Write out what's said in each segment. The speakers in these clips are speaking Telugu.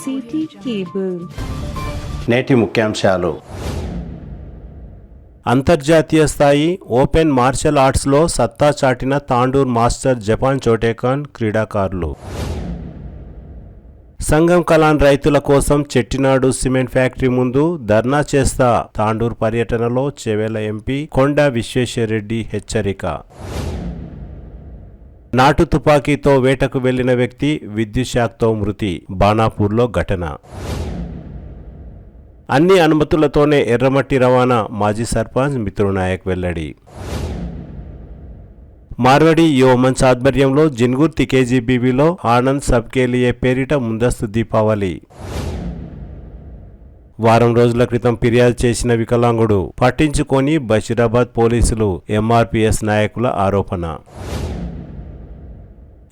City cable. నేటి ముఖ్యాంశాలు. అంతర్జాతీయ స్థాయి ఓపెన్ మార్షల్ ఆర్ట్స్లో సత్తా చాటిన తాండూర్ మాస్టర్ జపాన్ చోటేకాన్ క్రీడాకారులు. సంగం కలాన్ రైతుల కోసం చెట్టినాడు సిమెంట్ ఫ్యాక్టరీ ముందు ధర్నా చేస్తా తాండూర్ పర్యటనలో చెవెల ఎంపీ కొండా విశ్వేశ్వరరెడ్డి హెచ్చరిక. నాటు తుపాకీతో వేటకు వెళ్లిన వ్యక్తి విద్యుత్ షాక్తో మృతి, బాణాపూర్లో ఘటన. అన్ని అనుమతులతోనే ఎర్రమట్టి రవాణా, మాజీ సర్పంచ్ మిత్రునాయక్ వెల్లడి. మార్వడి యువ మంచ్ ఆధ్వర్యంలో జిన్గుర్తి కేజీబీవీలో ఆనంద్ సబ్కే లియే పేరిట ముందస్తు దీపావళి. వారం రోజుల క్రితం ఫిర్యాదు చేసిన వికలాంగుడు పట్టించుకొని బషీరాబాద్ పోలీసులు, ఎంఆర్పీఎస్ నాయకుల ఆరోపణ.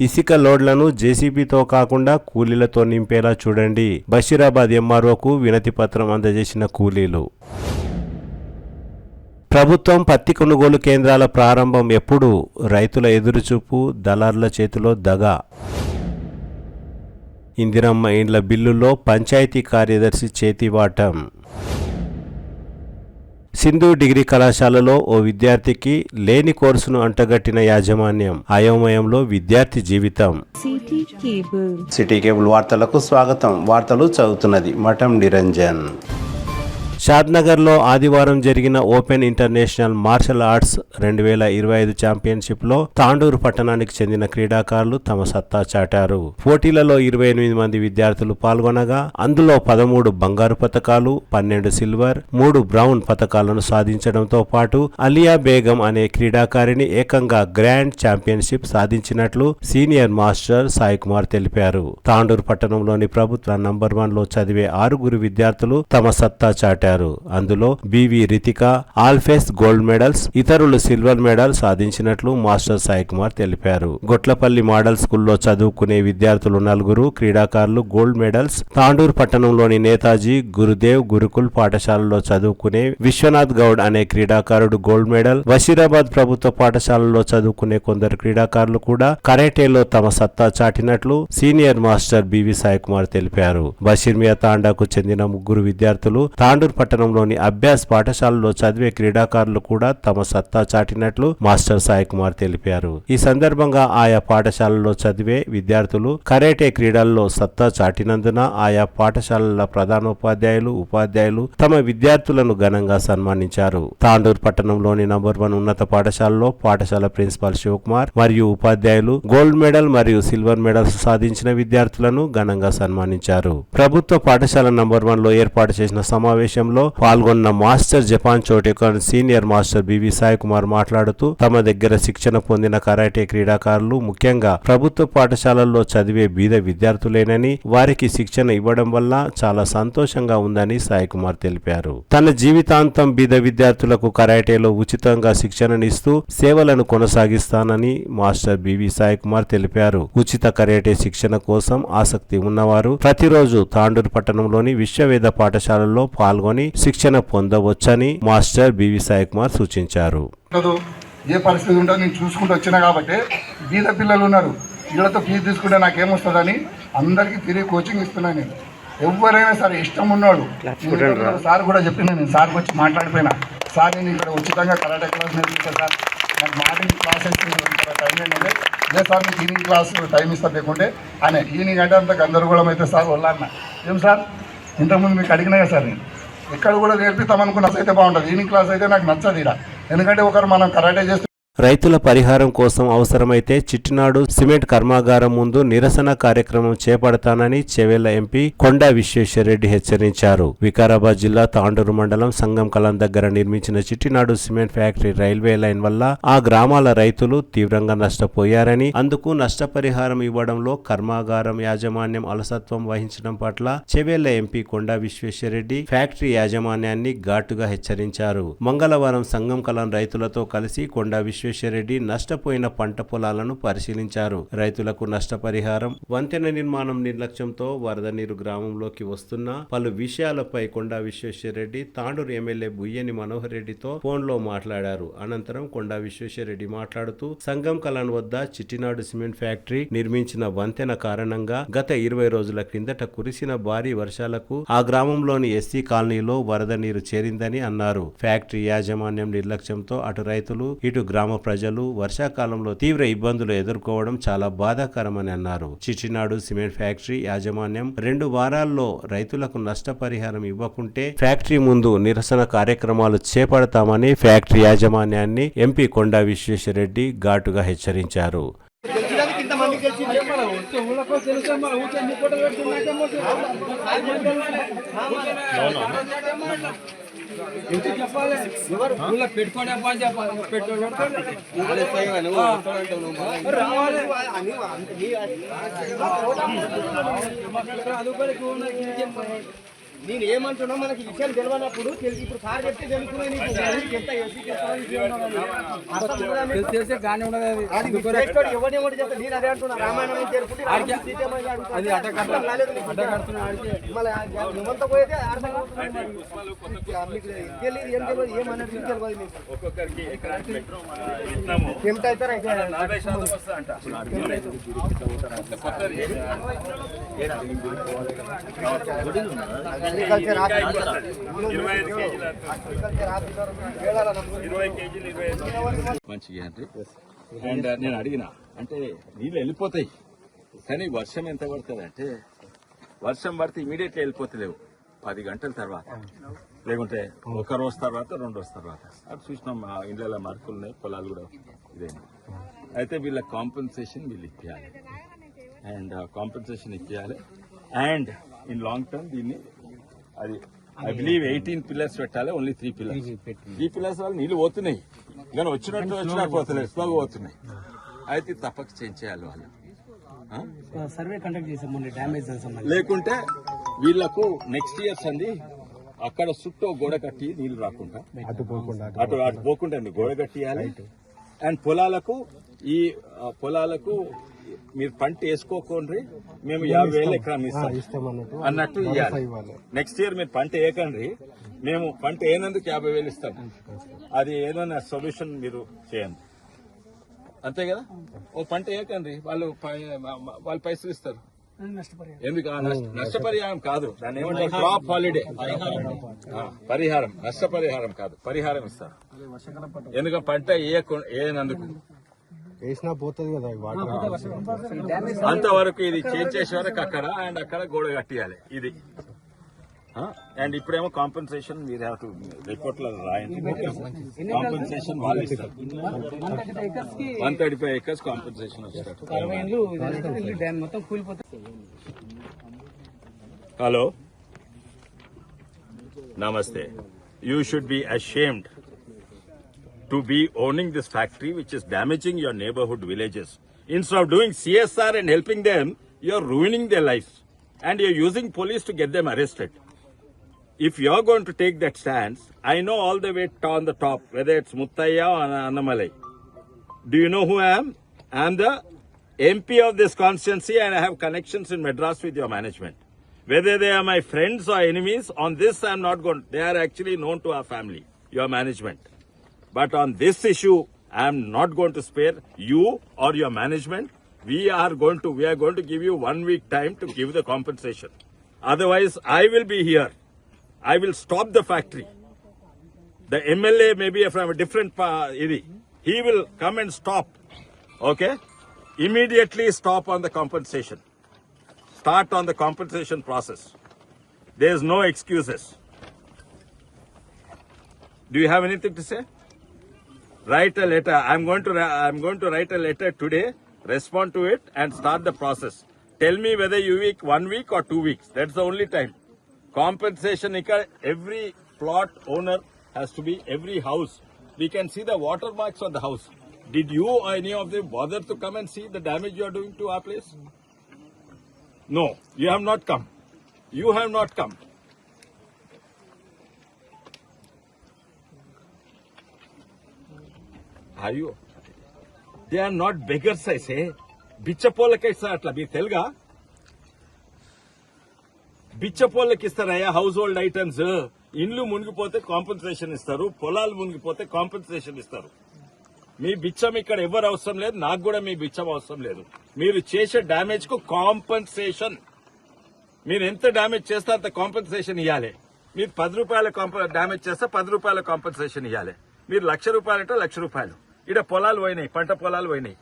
ఇసుక లోడ్లను జేసీబీతో కాకుండా కూలీలతో నింపేలా చూడండి, బషీరాబాద్ ఎంఆర్ఓకు వినతి పత్రం అందజేసిన కూలీలు. ప్రభుత్వం పత్తి కొనుగోలు కేంద్రాల ప్రారంభం ఎప్పుడు? రైతుల ఎదురుచూపు, దళారుల చేతిలో దగా. ఇందిరమ్మ ఇండ్ల బిల్లులో పంచాయతీ కార్యదర్శి చేతివాటం. సింధు డిగ్రీ కళాశాలలో ఓ విద్యార్థికి లేని కోర్సును అంటగట్టిన యాజమాన్యం, అయోమయంలో విద్యార్థి జీవితం. సిటీ కేబుల్ వార్తలకు స్వాగతం. వార్తలు చదువుతున్నది మఠం నిరంజన్. షాద్నగర్లో ఆదివారం జరిగిన ఓపెన్ ఇంటర్నేషనల్ మార్షల్ ఆర్ట్స్ 2025 ఛాంపియన్షిప్లో తాండూరు పట్టణానికి చెందిన క్రీడాకారులు తమ సత్తా చాటారు. పోటీలలో 28 మంది విద్యార్థులు పాల్గొనగా అందులో 13 బంగారు పతకాలు, 12 సిల్వర్, 3 బ్రౌన్ పతకాలను సాధించడంతో పాటు అలియా బేగం అనే క్రీడాకారిణి ఏకంగా గ్రాండ్ ఛాంపియన్షిప్ సాధించినట్లు సీనియర్ మాస్టర్ సాయి కుమార్ తెలిపారు. తాండూరు పట్టణంలోని ప్రభుత్వ నంబర్ 1లో చదివే 6 విద్యార్థులు తమ సత్తా చాటారు. అందులో బివి రితిక ఆల్ఫేస్ గోల్డ్ మెడల్స్, ఇతరులు సిల్వర్ మెడల్ సాధించినట్లు మాస్టర్ సాయి కుమార్ తెలిపారు. గొట్లపల్లి మోడల్ స్కూల్లో చదువుకునే విద్యార్థులు 4 క్రీడాకారులు గోల్డ్ మెడల్స్, తాండూరు పట్టణంలోని నేతాజీ గురుదేవ్ గురుకుల్ పాఠశాలలో చదువుకునే విశ్వనాథ్ గౌడ్ అనే క్రీడాకారుడు గోల్డ్ మెడల్, బషీరాబాద్ ప్రభుత్వ పాఠశాలలో చదువుకునే కొందరు క్రీడాకారులు కూడా కరాటేలో తమ సత్తా చాటినట్లు senior master BV Sai Kumar తెలిపారు. బషీర్మియా తాండాకు చెందిన 3 విద్యార్థులు తాండూరు పట్టణంలోని అభ్యాస్ పాఠశాలలో చదివే క్రీడాకారులు కూడా తమ సత్తా చాటినట్లు మాస్టర్ సాయి కుమార్ తెలిపారు. ఈ సందర్భంగా ఆయా పాఠశాలలో చదివే విద్యార్థులు కరాటే క్రీడల్లో సత్తా చాటినందున ఆయా పాఠశాలల ప్రధానోపాధ్యాయులు, ఉపాధ్యాయులు తమ విద్యార్థులను ఘనంగా సన్మానించారు. తాండూరు పట్టణంలోని నంబర్ 1 ఉన్నత పాఠశాలలో పాఠశాల ప్రిన్సిపాల్ శివకుమార్ మరియు ఉపాధ్యాయులు గోల్డ్ మెడల్ మరియు సిల్వర్ మెడల్స్ సాధించిన విద్యార్థులను ఘనంగా సన్మానించారు. ప్రభుత్వ పాఠశాల నంబర్ 1లో ఏర్పాటు చేసిన సమావేశంలో పాల్గొన్న master Japan Shotokan senior master BV Sai Kumar మాట్లాడుతూ తమ దగ్గర శిక్షణ పొందిన కరాటే క్రీడాకారులు ముఖ్యంగా ప్రభుత్వ పాఠశాలల్లో చదివే బీద విద్యార్థులేనని, వారికి శిక్షణ ఇవ్వడం వల్ల చాలా సంతోషంగా ఉందని సాయి కుమార్ తెలిపారు. తన జీవితాంతం బీద విద్యార్థులకు కరాటేలో ఉచితంగా శిక్షణనిస్తూ సేవలను కొనసాగిస్తానని మాస్టర్ బివి సాయి కుమార్ తెలిపారు. ఉచిత కరాటే శిక్షణ కోసం ఆసక్తి ఉన్నవారు ప్రతిరోజు తాండూరు పట్టణంలోని విశ్వవేద పాఠశాలలో పాల్గొని శిక్షణ పొందవచ్చని మాస్టర్ బివి సాయి కుమార్ సూచించారు. ఏ పరిస్థితి ఉంటుందో నేను చూసుకుంటూ వచ్చినా కాబట్టి బీద పిల్లలు ఉన్నారు, వీళ్ళతో ఫీజు తీసుకుంటే నాకేమొస్తుందని అందరికీ ఫ్రీ కోచింగ్ ఇస్తున్నాను నేను. ఎవరైనా సరే ఇష్టం ఉన్నాడు, సార్ కూడా చెప్పింది, నేను సార్కి వచ్చి మాట్లాడిపోయినా, సార్ నేను ఇక్కడ ఉచితంగా కరాటే క్లాస్ నేర్పిస్తాను సార్, నాకు మార్నింగ్ క్లాస్ ఇస్తుంది టైం ఏంటంటే ఇదే సార్ మీకు ఈవినింగ్ క్లాస్ టైం ఇస్తా లేకుంటే ఆయన ఈవినింగ్ అంటే అంత గందరగోళం అయితే సార్ వల్లన్న ఏం సార్ ఇంతకుముందు మీకు అడిగినా కదా సార్, నేను ఎక్కడ కూడా నేర్పిస్తామనుకున్న అయితే బాగుంటుంది, ఈవినింగ్ క్లాస్ అయితే నాకు నచ్చదు ఇక్కడ, ఎందుకంటే ఒకరు మనం కరాటే చేస్తే. రైతుల పరిహారం కోసం అవసరమైతే చిట్టినాడు సిమెంట్ కర్మాగారం ముందు నిరసన కార్యక్రమం చేపడతానని చెవెల ఎంపీ కొండా విశ్వేశ్వరరెడ్డి హెచ్చరించారు. వికారాబాద్ జిల్లా తాండూరు మండలం సంగం కలాన్ దగ్గర నిర్మించిన Chettinad cement factory railway line వల్ల ఆ గ్రామాల రైతులు తీవ్రంగా నష్టపోయారని, అందుకు నష్టపరిహారం ఇవ్వడంలో కర్మాగారం యాజమాన్యం అలసత్వం వహించడం పట్ల చెవెల ఎంపీ కొండా విశ్వేశ్వరరెడ్డి ఫ్యాక్టరీ యాజమాన్యాన్ని ఘాటుగా హెచ్చరించారు. మంగళవారం సంగం కలాన్ రైతులతో కలిసి కొండా విశ్వేశ్వరరెడ్డి విశ్వేశ్వరరెడ్డి నష్టపోయిన పంట పొలాలను పరిశీలించారు. రైతులకు నష్టపరిహారం, వంతెన నిర్మాణం నిర్లక్ష్యంతో వరద నీరు గ్రామంలోకి వస్తున్న పలు విషయాలపై కొండా విశ్వేశ్వరరెడ్డి తాండూరు ఎమ్మెల్యే బుయ్యని మనోహర్ రెడ్డితో ఫోన్లో మాట్లాడారు. అనంతరం కొండా విశ్వేశ్వరరెడ్డి మాట్లాడుతూ సంగం కలాన్ వద్ద చిట్టినాడు సిమెంట్ ఫ్యాక్టరీ నిర్మించిన వంతెన కారణంగా గత 20 రోజుల క్రిందట కురిసిన భారీ వర్షాలకు ఆ గ్రామంలోని ఎస్సీ కాలనీలో వరద నీరు చేరిందని అన్నారు. ఫ్యాక్టరీ యాజమాన్యం నిర్లక్ష్యంతో అటు రైతులు ఇటు గ్రామ ప్రజలు వర్షాకాలంలో తీవ్ర ఇబ్బందులు ఎదుర్కోవడం చాలా బాధాకరమని అన్నారు. చిట్టినాడు సిమెంట్ ఫ్యాక్టరీ యాజమాన్యం 2 వారాల్లో రైతులకు నష్టపరిహారం ఇవ్వకుంటే ఫ్యాక్టరీ ముందు నిరసన కార్యక్రమాలు చేపడతామని ఫ్యాక్టరీ యాజమాన్యాన్ని ఎంపీ కొండా విశ్వేశ్వరరెడ్డి ఘాటుగా హెచ్చరించారు. పెట్టుకోండి నేను ఏమంటున్నా మనకి విషయం తెలియనప్పుడు ఇప్పుడు సార్ చెప్తే తెలుసుకున్నాయి ఎవరి చెప్తా నేను అదే అంటున్నా రామాయణం ఏమంతా పోయితే తెలియదు ఏం తెలియదు ఏమన్నది తెలియదు మీకు ఎంత అవుతారు అయితే అగ్రికల్చర్ మంచిగా అండ్ నేను అడిగిన అంటే నీళ్ళు వెళ్ళిపోతాయి కానీ వర్షం ఎంత పడుతుంది అంటే వర్షం పడితే ఇమీడియట్గా వెళ్ళిపోతలేవు 10 గంటల తర్వాత లేకుంటే 1 రోజు తర్వాత 2 రోజు తర్వాత అది చూసినాం. మా ఇండ్ల మార్కులు ఉన్నాయి, పొలాలు కూడా ఇదేనా. అయితే వీళ్ళ కాంపెన్సేషన్ వీళ్ళు ఇప్పించాలి అండ్ కాంపెన్సేషన్ ఇప్పించాలి అండ్ ఇన్ లాంగ్ టర్మ్ దీన్ని అది ఐ బిలీవ్ 18 పిల్లర్స్ పెట్టాలి, ఓన్లీ 3 పిల్లర్స్. 3 పిల్లర్స్ వల్ల నీళ్లు పోతున్నాయి కానీ వచ్చినట్టు పోతున్నాయి, స్లోగా పోతున్నాయి. అయితే తప్పక చేంజ్ చేయాలి వాళ్ళు. సర్వే కండక్ట్ చేసాం డ్యామేజ్ లేకుంటే వీళ్లకు నెక్స్ట్ ఇయర్స్ అండి అక్కడ చుట్టూ గోడ కట్టి నీళ్లు రాకుండా అటు పోకుండా గోడ కట్టియాలి. అండ్ పొలాలకు మీరు పంట వేసుకోకండి, మేము 50,000 ఎకరం ఇస్తాం అన్నట్టు ఇవ్వాలి. నెక్స్ట్ ఇయర్ మీరు పంట వేయకండి, మేము పంట వేయనందుకు 50,000 ఇస్తాం. అది ఏదైనా సొల్యూషన్ మీరు చేయండి, అంతే కదా. ఓ పంట వేయకండి, వాళ్ళు పైసలు ఇస్తారు. ఎందుకు నష్టపరిహారం కాదు, దాన్ని ఏమంటారు క్రాప్ హాలిడే పరిహారం, నష్టపరిహారం కాదు, పరిహారం ఇస్తారు. ఎందుకంటే పంట వేయనందుకు వేసినా పోతుంది కదా అంతవరకు ఇది చేంజ్ చేసే వరకు అక్కడ గోడ కట్టియాలి ఇది. అండ్ ఇప్పుడేమో కాంపెన్సేషన్ మీరు రిపోర్ట్ లో రాయండి. కాంపెన్సేషన్ వాళ్ళు ఇస్తారు, 135 acres కాంపెన్సేషన్ వస్తారు. హలో, నమస్తే. You should be ashamed to be owning this factory which is damaging your neighborhood villages. Instead of doing CSR and helping them, you're ruining their lives and you're using police to get them arrested. If you're going to take that stance, I know all the way on the top, whether it's Muttaya or Annamalai. Do you know who I am? I am the MP of this constituency and I have connections in Madras with your management. Whether they are my friends or enemies, on this I'm not going. They are actually known to our family, your management. But on this issue, I am not going to spare you or your management. We are going to give you 1 week time to give the compensation. Otherwise, I will be here. I will stop the factory. The MLA may be from a different area. He will come and stop. Okay? Immediately stop on the compensation. Start on the compensation process. There is no excuses. Do you have anything to say? Write a letter. I'm going to write a letter today, respond to it and start the process. Tell me whether you 1 week or 2 weeks. That's the only time. Compensation, every plot owner has to be, every house. We can see the watermarks on the house. Did you or any of them bother to come and see the damage you are doing to our place? No, you have not come. You have not come. They are not beggars అయితే బిచ్చపోళ్ళకి ఇస్తారు అట్లా మీకు తెలుగా బిచ్చపోళ్ళకి ఇస్తారయ్యా హౌస్ హోల్డ్ ఐటమ్స్ ఇండ్లు మునిగిపోతే కాంపెన్సేషన్ ఇస్తారు పొలాలు మునిగిపోతే కాంపెన్సేషన్ ఇస్తారు మీ బిచ్చం ఇక్కడ ఎవరు అవసరం లేదు నాకు కూడా మీ బిచ్చం అవసరం లేదు మీరు చేసే డ్యామేజ్ కు కాంపెన్సేషన్ మీరు ఎంత డ్యామేజ్ చేస్తే అంత కాంపెన్సేషన్ ఇవ్వాలి మీరు 10 రూపాయల డ్యామేజ్ చేస్తే 10 రూపాయల కాంపెన్సేషన్ ఇవ్వాలి మీరు ₹1,00,000 అంటే ₹1,00,000 ఇక్కడ పొలాలు పోయినాయి పంట పొలాలు పోయినాయి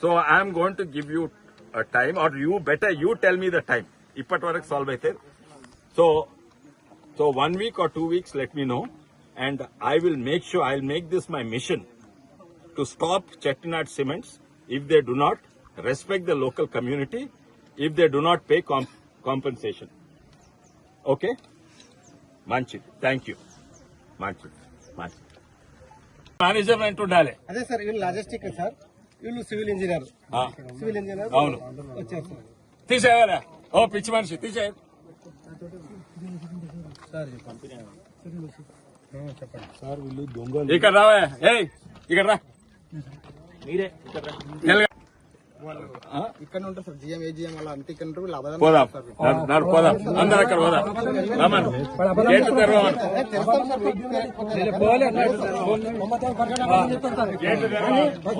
so I'm going to give you time are you better you tell me the time ఇప్పటి వరకు సాల్వ్ అయితే so 1 week or 2 weeks let me know and I will make sure I'll make this my mission to stop Chettinad Cements if they do not respect the local community if they do not pay compensation. Okay? Manchit, thank you. Manchit. Management ఉండాలి అదే సార్ వీళ్ళు లాజిస్టిక్ సార్ వీళ్ళు సివిల్ ఇంజనీర్ అవును వచ్చారు సార్ తీసేయాలా ఓ పిచ్చి మనిషి తీసేయాలి సార్ వీళ్ళు దొంగలు ఇక్కడ రావా ఏయ్ ఇక్కడ రా మీరే ఇక్కడ ఉంటారు సార్ జిఎం ఏజిఎం అలా అంతే ఇక్కడ ఉంటారు వీళ్ళు అబద్ధం పోదాం పోదాం అందరు అక్కడ పోదాం రమ్మను గేట్లు తెరవమను గేట్లు తెరవమను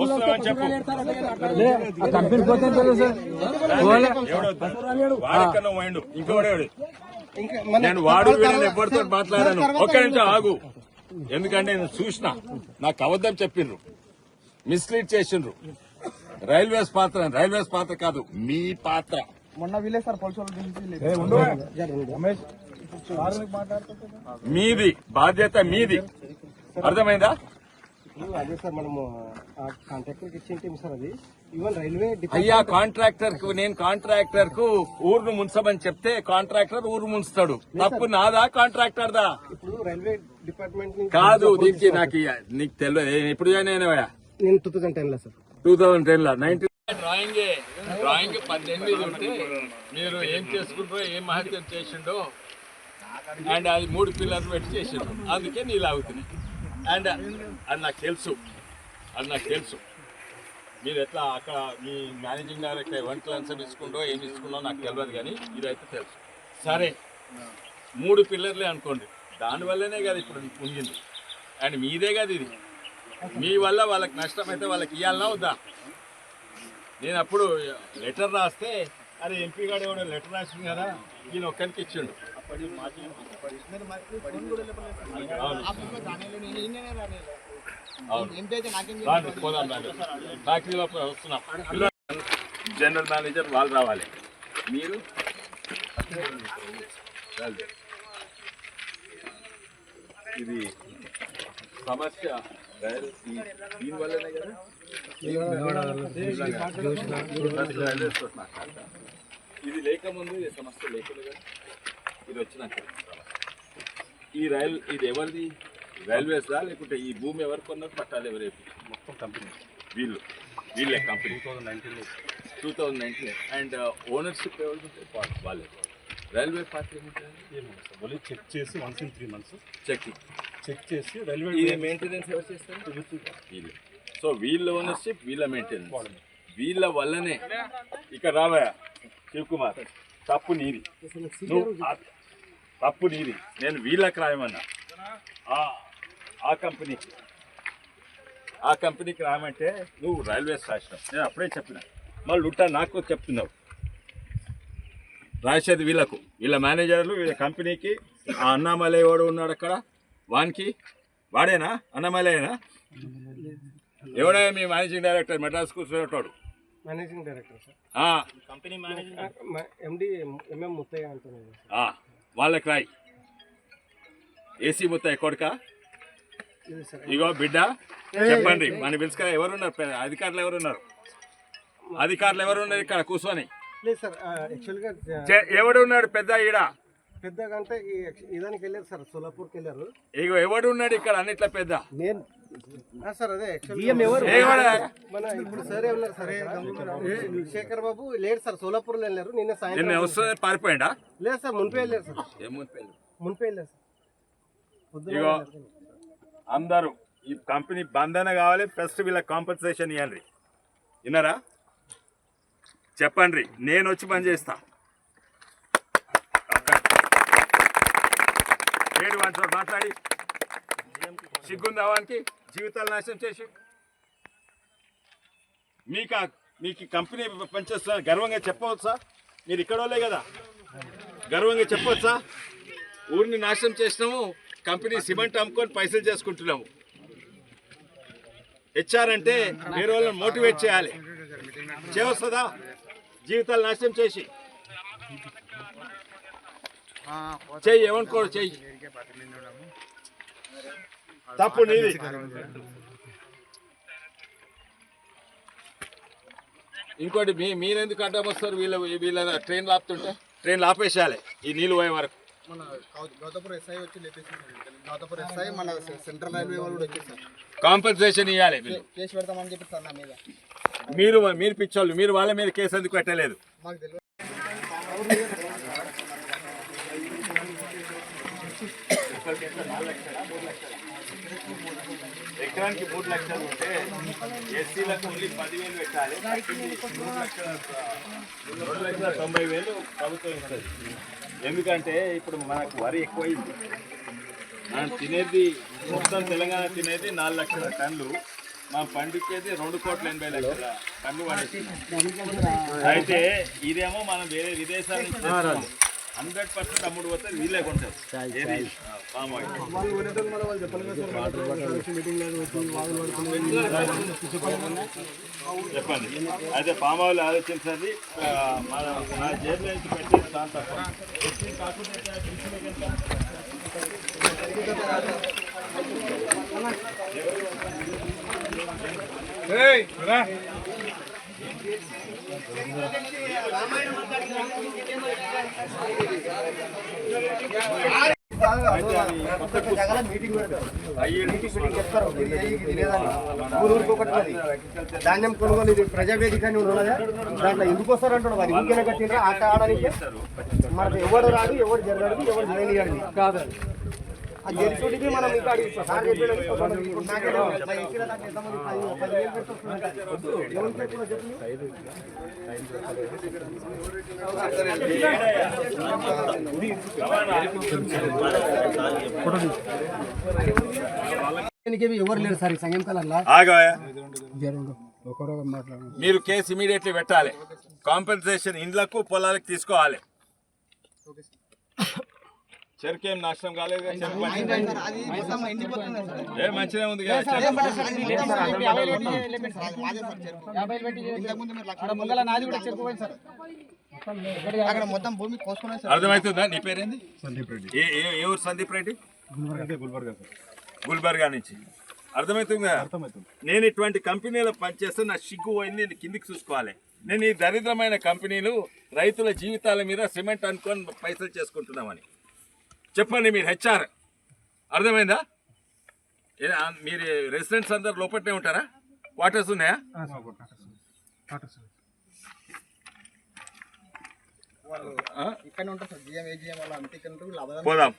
వస్తామని చెప్పు వాడికన్నా పోయిండు ఇంకోడేవాడు నేను వాడు వీడని ఎవరితో మాట్లాడాను ఒక్క నిమిషం ఆగు ఎందుకంటే నేను చూసిన నాకు అబద్ధం చెప్పిండ్రు మిస్లీడ్ చేసిండ్రు రైల్వేస్ పాత్ర కాదు మీ పాత్ర మొన్న వీలే సార్ పోలీసు మీది బాధ్యత మీది అర్థమైందా అదే సార్ మనము కాంట్రాక్టర్ ఇచ్చింది సార్ అది ఈవెన్ రైల్వే అయ్యా కాంట్రాక్టర్ కు నేను కాంట్రాక్టర్ కు ఊరును ముంచమని చెప్తే కాంట్రాక్టర్ ఊరు ముంచుతాడు తప్పు నాదా కాంట్రాక్టర్ దా ఇప్పుడు రైల్వే డిపార్ట్మెంట్ కాదు దీనికి నాకు నీకు తెలియదు ఎప్పుడు జాయిన్ అయినావా నేను 2010 లో సార్ 2010 లో 19 డ్రాయింగ్ 18 ఉంటే మీరు ఏం చేసుకుంటారో ఏం మహత్యం చేసిండో అండ్ అది 3 పిల్లర్లు పెట్టి చేసిండ్రు అందుకే నీళ్ళు ఆగుతున్నాయి అండ్ అది నాకు తెలుసు మీరు ఎట్లా అక్కడ మీ మేనేజింగ్ డైరెక్టర్ ఎవరి క్లాన్సర్ ఇచ్చుకుంటో ఏమి ఇచ్చుకుందో నాకు తెలియదు కానీ ఇదైతే తెలుసు సరే 3 పిల్లర్లే అనుకోండి దానివల్లనే కదా ఇప్పుడు మునిగింది అండ్ మీదే కదా ఇది మీ వల్ల వాళ్ళకి నష్టం అయితే వాళ్ళకి ఇవ్వాలన్నా వద్దా నేను అప్పుడు లెటర్ రాస్తే అరే ఎంపీ గారు ఎవడో లెటర్ రాసింది కదా ఈయన ఒక్కరికి ఇచ్చిండు పోదాం ఫ్యాక్టరీలో వస్తున్నాం జనరల్ మేనేజర్ వాళ్ళు రావాలి మీరు ఇది సమస్య దీనివల్లనే కదా ఇది లేకముందు ఈ సమస్య లేకుండా కదా ఇది వచ్చినాక ఇది ఎవరిది రైల్వేస్ దా లేకుంటే ఈ భూమి ఎవరు కొన్నారు పట్టాలి ఎవరు మొత్తం కంపెనీ వీళ్ళే కంపెనీ 2019 అండ్ ఓనర్షిప్ ఎవరు వాళ్ళే రైల్వే పార్టీ ఏముంటుంది చెక్ చేసి వన్స్ ఇన్ 3 months చెక్ చేసి రైల్వే ఇది మెయింటెనెన్స్ ఎవరు చేస్తారు వీళ్ళు సో వీళ్ళ ఓనర్షిప్ వీళ్ళ మెయింటెనెన్స్ వీళ్ళ వల్లనే ఇక్కడ రావయా శివకుమార్ తప్పు నీది తప్పు నీది నేను వీళ్ళకి రాయమన్నా ఆ కంపెనీకి రాయమంటే నువ్వు రైల్వేస్ రాసినావు నేను అప్పుడే చెప్పిన మళ్ళీ ఉట్టా నాకు చెప్తున్నావు రాసేది వీళ్ళ మేనేజర్లు వీళ్ళ కంపెనీకి ఆ అన్నామలై వాడు ఉన్నాడు అక్కడ వాడేనా అన్నామలైనా ఎవడే మీ మేనేజింగ్ డైరెక్టర్ మెడ్రాస్ కూర్చునేటాడు managing director sir company managing MD MM Muthiah అంటున్నారు వాళ్ళకి రాయి ఏసీ ముత్తయ్య కొడుక ఇగో బిడ్డ చెప్పండి మన పిలుచుక ఎవరున్నారు అధికారులు ఎవరున్నారు ఇక్కడ కూర్చొని లేదు సార్ యాక్చువల్గా ఎవడు ఉన్నాడు పెద్దగా అంటే ఇదానికి వెళ్ళారు సార్ సోలాపూర్కి వెళ్ళారు ఇగో ఎవడు ఉన్నాడు ఇక్కడ అన్నిట్లా పెద్ద నేను సార్ అదే మన ఇప్పుడు సరే ఉన్నారు సరే శేఖర్ బాబు లేడు సార్ సోలాపూర్లో వెళ్ళారు నిన్న సాయంత్రం పారిపోయిందా లేదు సార్ మునిపే వెళ్ళారు సార్ మునిపే వెళ్ళారు సార్ ఇగో అందరూ ఈ కంపెనీ బంధన కావాలి, ఫస్ట్ వీళ్ళకి కాంపెన్సేషన్ ఇవ్వండి. విన్నారా? చెప్పండి, నేను వచ్చి పని చేస్తా. ఏడు వాటితో మాట్లాడి సిగ్గుందావానికి జీవితాలు నాశనం చేసి మీకు కంపెనీ పనిచేస్తున్నా గర్వంగా చెప్పవచ్చా? మీరు ఇక్కడ వాళ్ళే కదా, గర్వంగా చెప్పవచ్చా? ఊరిని నాశనం చేసినాము, కంపెనీ సిమెంట్ అమ్ముకొని పైసలు చేసుకుంటున్నాము. హెచ్ఆర్ అంటే వేరే వాళ్ళని మోటివేట్ చేయాలి. చేయవస్తుందా? జీవితాలు నాశనం చేసి చెయ్యి, ఏమనుకోడు చెయ్యి, తప్పు నీది. ఇంకోటి మీరెందుకు అడ్డం వస్తారు? వీళ్ళ ట్రైన్లు ఆపుతుంటే ట్రైన్లు ఆపేసేయాలి ఈ నీళ్ళు పోయే వరకు. మన గౌతపూర్ ఎస్ఐ వచ్చి లేపేసారు. గౌతపూర్ ఎస్ఐ మన సెంట్రల్ రైల్వే వాళ్ళు కూడా వచ్చేసారు. కాంపెన్సేషన్ ఇవ్వాలి. కేసు పెడతామని చెప్పి సార్ నా మీద. మీరు పిచ్చోళ్ళు, మీరు వాళ్ళ మీద కేసు ఎందుకు పెట్టలేదు? మాకు తెలియదు. ఎకరానికి 3 లక్షలు ఉంటే ఎస్సీలకు ఓన్లీ 10,000 పెట్టాలి. 2,90,000 ప్రభుత్వం ఇస్తుంది. ఎందుకంటే ఇప్పుడు మనకు వరి ఎక్కువైంది. మనం తినేది మొత్తం తెలంగాణ తినేది 4 లక్షల టన్నులు, మనం పండించేది 2,80,00,000 టన్ను పండిస్తుంది. అయితే ఇదేమో మనం వేరే విదేశాల నుంచి 100% అమ్ముడు పోతే వీళ్ళే కొంటారు. పామ్ ఆయిల్ చెప్పండి. అయితే పామ్ ఆయిల్ ఆలోచించండి. మన జేబులో నుంచి పెట్టేది దాని తప్ప. ధాన్యం కొనుగోలు ఇది ప్రజావేదిక అని ఉన్నదా? దాంట్లో ఎందుకు వస్తారంటాడు? మరి ఇంకేనా కట్టినరా ఆట ఆడడానికి? మనకు ఎవడు రాడు, ఎవడు జరగడు, ఎవడు చేయనియాడు కాదు. అది తెలుసుడికి మనం ఇంకా అడిగిస్తాం. సార్ చెప్పాడు ఎవరు లేరు సార్ ఈ సంఘం కాలంలో. మీరు కేసు ఇమీడియట్లీ పెట్టాలి. కాంపెన్సేషన్ ఇండ్లకు పొలాలకు తీసుకోవాలి. చెరుకు ఏం నాశనం కాలేదు, మంచిగా ఉంది కదా. అర్థమవుతుందా? నీ పేరేంది? ఏ ఊరు? సందీప్ రెడ్డి, గుల్బర్గా నుంచి. అర్థమవుతుంది కదా? నేను ఇటువంటి కంపెనీలో పనిచేస్తే నా సిగ్గు పోయింది, నేను కిందికి చూసుకోవాలి. నేను ఈ దరిద్రమైన కంపెనీలు రైతుల జీవితాల మీద సిమెంట్ అనుకొని పైసలు చేసుకుంటున్నామని చెప్పండి. మీరు హెచ్ఆర్, అర్థమైందా? మీరు రెసిడెంట్స్ అందరు లోపలనే ఉంటారా? క్వార్టర్స్ ఉన్నాయా? పోదాం,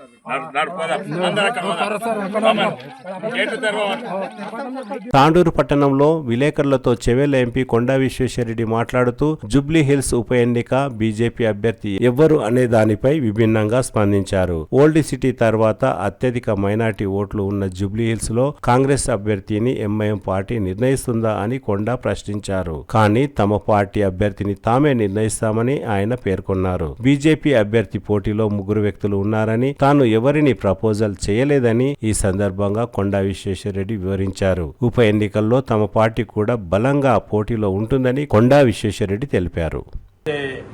తాండూరు పట్టణంలో విలేకరులతో చెవెళ్ల ఎంపీ కొండా విశ్వేశ్వరరెడ్డి మాట్లాడుతూ జూబ్లీ హిల్స్ ఉప ఎన్నిక బీజేపీ అభ్యర్థి ఎవ్వరు అనే దానిపై విభిన్నంగా స్పందించారు. ఓల్డ్ సిటీ తర్వాత అత్యధిక మైనార్టీ ఓట్లు ఉన్న జూబ్లీ హిల్స్ లో కాంగ్రెస్ అభ్యర్థిని ఎంఐఎం పార్టీ నిర్ణయిస్తుందా అని కొండా ప్రశ్నించారు. కానీ తమ పార్టీ అభ్యర్థిని తామే నిర్ణయిస్తామని ఆయన పేర్కొన్నారు. బీజేపీ అభ్యర్థి పోటీలో 3 వ్యక్తులు ఉన్నారని, తాను ఎవరిని ప్రపోజల్ చేయలేదని ఈ సందర్భంగా కొండా విశ్వేశ్వరరెడ్డి వివరించారు. ఉప ఎన్నికల్లో తమ పార్టీ కూడా బలంగా పోటీలో ఉంటుందని కొండా విశ్వేశ్వరరెడ్డి తెలిపారు.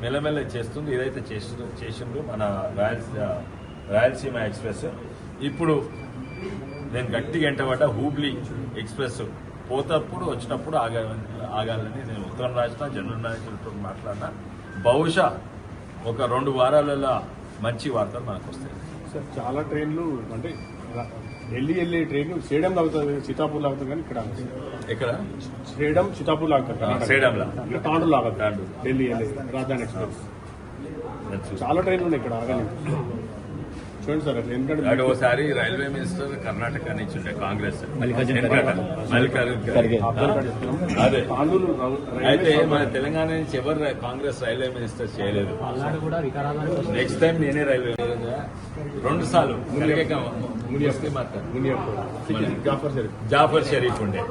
మెల్లమెల్ల చేస్తుంది. ఏదైతే చేసిందో మన రాయలసీమ ఎక్స్ప్రెస్, ఇప్పుడు నేను గట్టిగా ఎంటబడ్డ హూబ్లీ ఎక్స్ప్రెస్ పోతప్పుడు వచ్చినప్పుడు ఆగాలని నేను ఉత్తరం రాసిన, జనరల్ మేనేజర్తో మాట్లాడినా. బహుశా ఒక 2 వారాలలో మంచి వార్తలు మనకు వస్తాయి. సార్ చాలా ట్రైన్లు అంటే వెళ్ళి ట్రైన్లు శ్రీడం లాగుతుంది, సీతాపూర్ లాగుతుంది, కానీ ఇక్కడ శ్రీడం సీతాపూర్ లాగుతారు, శ్రీడంలా తాండూరు లాగుతారు, ఢిల్లీ రాజధాని ఎక్స్ప్రెస్. చాలా ట్రైన్లు ఉన్నాయి ఇక్కడ ఆగలేదు. చూడండి సార్ అట్లా ఎందుకంటే వాడు ఒకసారి రైల్వే మినిస్టర్ కర్ణాటక నుంచి ఉండే కాంగ్రెస్ మల్లికార్జున ఖర్గే. అదే అయితే మన తెలంగాణ నుంచి ఎవరు కాంగ్రెస్ రైల్వే మినిస్టర్ చేయలేదు. నెక్స్ట్ టైం నేనే రైల్వే 2 సార్లు జాఫర్ షరీఫ్ ఉండే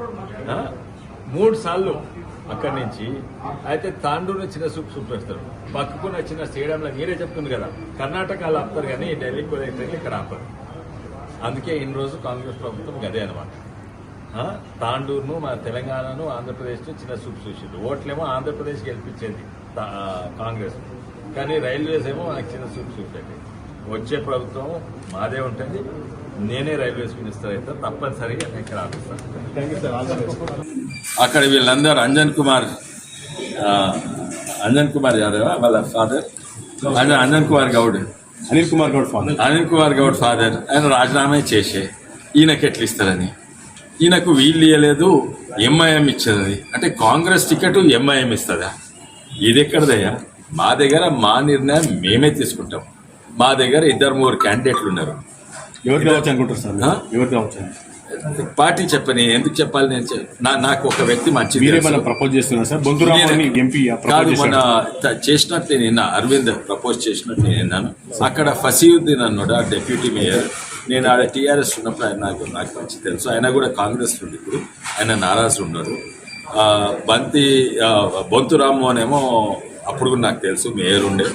3 సార్లు అక్కడి నుంచి. అయితే తాండూరు చిన్న సూప్ పెడతారు, పక్కకున్న చిన్న స్టేడియంలో మీరే చెప్తుంది కదా కర్ణాటకలో ఆపుతారు కానీ ఢిల్లీకి ట్రైన్లు ఇక్కడ ఆపరు. అందుకే ఇన్ని రోజు కాంగ్రెస్ ప్రభుత్వం గదే అనమాట. తాండూరును మన తెలంగాణను ఆంధ్రప్రదేశ్ చిన్న సూప్ చూసిండు. ఓట్లేమో ఆంధ్రప్రదేశ్ గెలిపించేది కాంగ్రెస్, కానీ రైల్వేస్ ఏమో మనకి చిన్న సూప్ చూపేది. వచ్చే ప్రభుత్వం మాదే ఉంటుంది, నేనే రైల్వేస్ మినిస్టర్ అయితే తప్పనిసరిగా నేను ఇక్కడ ఆపిస్తాను. అక్కడ వీళ్ళందరూ అంజన్ కుమార్ యాదవ్ వాళ్ళ ఫాదర్, అంజన్ కుమార్ గౌడ్, అనిల్ కుమార్ గౌడ్ ఫాదర్. ఆయన రాజీనామా చేసే ఈయనకి ఎట్లా ఇస్తారని, ఈయనకు వీళ్ళు ఇవ్వలేదు, ఎంఐఎం ఇచ్చేది. అంటే కాంగ్రెస్ టికెట్ ఎంఐఎం ఇస్తుందా? ఇది ఎక్కడదయ్యా? మా దగ్గర మా నిర్ణయం మేమే తీసుకుంటాం. మా దగ్గర 2-3 క్యాండిడేట్లు ఉన్నారు. ఎవరు కావచ్చు అనుకుంటారు సార్? ఎవరు కావచ్చు? పార్టీ చెప్పని ఎందుకు చెప్పాలి? నేను నాకు ఒక వ్యక్తి మంచిది ప్రపోజ్ చేస్తున్నారు సార్. బొంతురామని ఎంపీ కాదు, మన చేసినట్టు నేను అరవింద్ ప్రపోజ్ చేసినట్టు నేను విన్నాను. అక్కడ ఫసీయుద్దీన్ అన్నాడు ఆ డెప్యూటీ మేయర్. నేను ఆడ టీఆర్ఎస్ ఉన్నప్పుడు ఆయన నాకు మంచి తెలుసు. ఆయన కూడా కాంగ్రెస్ నుండి ఇప్పుడు ఆయన నారాజు ఉన్నాడు. బొంతురాము అనేమో అప్పుడు కూడా నాకు తెలుసు మేయర్ ఉండే,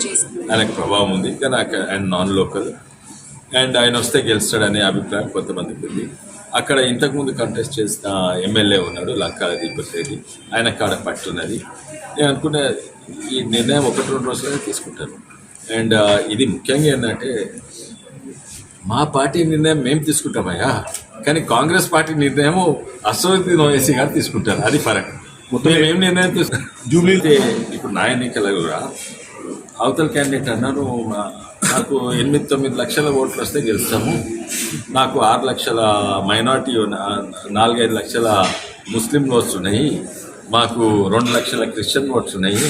ఆయనకు ప్రభావం ఉంది. కానీ ఆయన నాన్ లోకల్ అండ్ ఆయన వస్తే గెలుస్తాడనే అభిప్రాయం కొంతమందికి ఉంది. అక్కడ ఇంతకుముందు కంటెస్ట్ చేసిన ఎమ్మెల్యే ఉన్నాడు లంకా దీపక్ రెడ్డి, ఆయన కాడ పట్టున్నది. నేను అనుకునే ఈ నిర్ణయం 1-2 రోజులనే తీసుకుంటాను. అండ్ ఇది ముఖ్యంగా ఏంటంటే మా పార్టీ నిర్ణయం మేము తీసుకుంటామయ్యా, కానీ కాంగ్రెస్ పార్టీ నిర్ణయం అసదుద్దీన్ ఓవైసీ గారు తీసుకుంటారు. అది ఫరక్. మేము ఏం నిర్ణయం తీసుకుంటాం? జూబ్లీ ఇప్పుడు నా ఎన్నికల కూడా అవతల క్యాండిడేట్ అన్నారు నాకు 8-9 లక్షల ఓట్లు వస్తే గెలుస్తాము, నాకు 6 లక్షల మైనార్టీ 4-5 లక్షల ముస్లిం ఓట్స్ ఉన్నాయి, మాకు 2 లక్షల క్రిస్టియన్ ఓట్స్ ఉన్నాయి,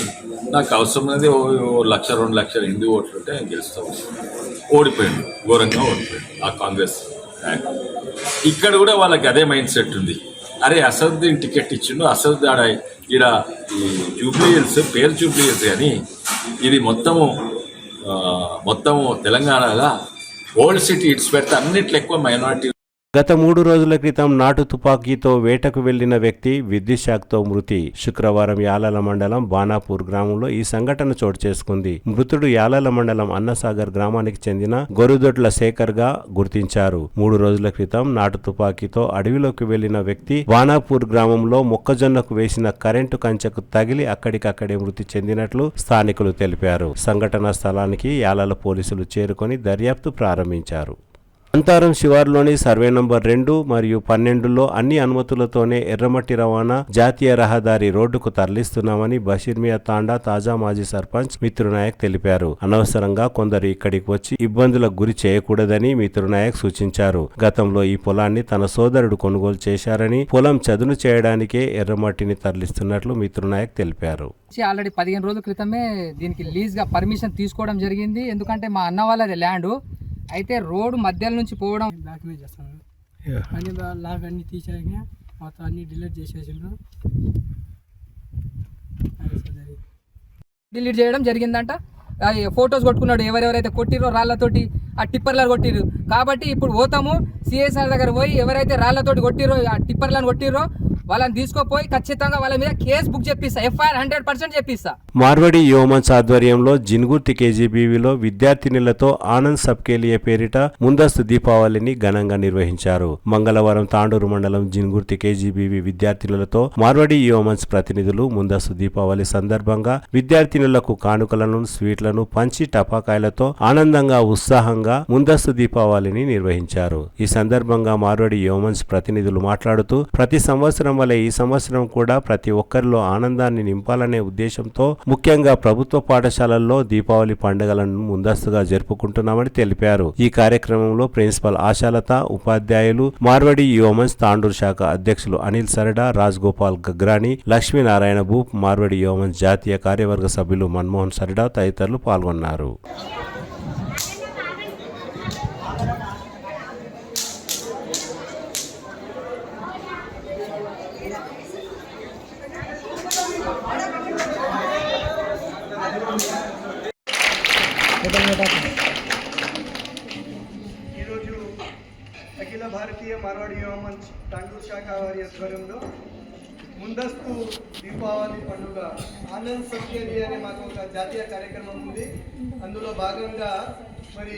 నాకు అవసరమైనది 1-2 లక్షల హిందూ ఓట్లు ఉంటే నేను గెలుస్తాము. ఓడిపోయాడు, ఘోరంగా ఓడిపోయాడు ఆ కాంగ్రెస్. ఇక్కడ కూడా వాళ్ళకి అదే మైండ్ సెట్ ఉంది. అరే అసదుద్దీన్ టికెట్ ఇచ్చిండు, అసదుద్దీన్ ఆడ ఈడ ఈ జూబ్లీ హిల్స్ పేరు జూబ్లీ హిల్స్ కానీ ఇది మొత్తము తెలంగాణలో ఓల్డ్ సిటీ ఇట్స్ పెడితే అన్నిట్లో ఎక్కువ మైనారిటీ. గత 3 రోజుల క్రితం నాటు తుపాకీతో వేటకు వెళ్లిన వ్యక్తి విద్యుత్ షాక్తో మృతి. శుక్రవారం యాలాల మండలం బాణాపూర్ గ్రామంలో ఈ సంఘటన చోటు చేసుకుంది. మృతుడు యాలాల మండలం అన్నసాగర్ గ్రామానికి చెందిన గొరుదొడ్ల శేఖర్ గా గుర్తించారు. 3 రోజుల క్రితం నాటు తుపాకీతో అడవిలోకి వెళ్లిన వ్యక్తి బాణాపూర్ గ్రామంలో మొక్కజొన్నకు వేసిన కరెంటు కంచెకు తగిలి అక్కడికక్కడే మృతి చెందినట్లు స్థానికులు తెలిపారు. సంఘటనా స్థలానికి యాలాల పోలీసులు చేరుకొని దర్యాప్తు ప్రారంభించారు. అంతారం శివార్లోని సర్వే నంబర్ 2 మరియు 12లో అన్ని అనుమతులతోనే ఎర్రమట్టి రవాణా జాతీయ రహదారి రోడ్డుకు తరలిస్తున్నామని బషీర్మియా తాండా తాజా మాజీ సర్పంచ్ మిత్రునాయక్ తెలిపారు. అనవసరంగా కొందరు ఇక్కడికి వచ్చి ఇబ్బందులకు గురి చేయకూడదని మిత్రునాయక్ సూచించారు. గతంలో ఈ పొలాన్ని తన సోదరుడు కొనుగోలు చేశారని, పొలం చదును చేయడానికే ఎర్రమట్టిని తరలిస్తున్నట్లు మిత్రునాయక్ తెలిపారు. ఆల్రెడీ 15 రోజుల క్రితమే దీనికి లీజ్ గా పర్మిషన్ తీసుకోవడం జరిగింది. ఎందుకంటే మా అన్న వాళ్ళది ల్యాండ్ అయితే రోడ్డు మధ్యలో నుంచి పోవడం డాక్యుమెంట్ చేస్తాను అన్ని లాగ్ అన్ని తీసాక మొత్తం అన్ని డిలీట్ చేసేసిండ్రు. డిలీట్ చేయడం జరిగిందంట. ఫొటోస్ కొట్టుకున్నాడు, ఎవరెవరైతే కొట్టిరో రాళ్లతోటి ఆ టిప్పర్లను కొట్టిరు. కాబట్టి ఇప్పుడు పోతాము సిఎస్ఆర్ దగ్గర పోయి ఎవరైతే రాళ్లతోటి కొట్టిరో ఆ టిప్పర్లను కొట్టిరో వాళ్ళని తీసుకుపోయి ఖచ్చితంగా వాళ్ళ మీద కేసు బుక్ చేపిస్తా, ఎఫ్ఐఆర్ 100% చేపిస్తా. మార్వడి యోమన్స్ ఆధ్వర్యంలో జిన్గుర్తి కేజీబీవీలో విద్యార్థినులతో ఆనంద్ సబ్కేలియా పేరిట ముందస్తు దీపావళిని ఘనంగా నిర్వహించారు. మంగళవారం తాండూరు మండలం జిన్గుర్తి కేజీబీవీ విద్యార్థినులతో మార్వడి యోమన్స్ ప్రతినిధులు ముందస్తు దీపావళి సందర్భంగా విద్యార్థినులకు కానుకలను, స్వీట్లను పంచి టపాకాయలతో ఆనందంగా, ఉత్సాహంగా ముందస్తు దీపావళిని నిర్వహించారు. ఈ సందర్భంగా మార్వడి యోమన్స్ ప్రతినిధులు మాట్లాడుతూ ప్రతి సంవత్సరం వలె ఈ సంవత్సరం కూడా ప్రతి ఒక్కరిలో ఆనందాన్ని నింపాలనే ఉద్దేశంతో ముఖ్యంగా ప్రభుత్వ పాఠశాలల్లో దీపావళి పండుగలను ముందస్తుగా జరుపుకుంటున్నామని తెలిపారు. ఈ కార్యక్రమంలో ప్రిన్సిపల్ ఆశాలత, ఉపాధ్యాయులు, మార్వడి యోమన్స్ తాండూరు శాఖ అధ్యక్షులు అనిల్ సరడా, రాజ్గోపాల్ గగ్రాని, లక్ష్మీనారాయణ భూప్, మార్వడి యోమన్స్ జాతీయ కార్యవర్గ సభ్యులు మన్మోహన్ సరడా తదితరులు పాల్గొన్నారు. మార్వాడి యువ మంచ్ తాండూరు శాఖ వారి ఆధ్వర్యంలో ముందస్తు దీపావళి పండుగ ఆనంద్ సబ్సిడీ అనే మాకు ఒక జాతీయ కార్యక్రమం ఉంది. అందులో భాగంగా మరి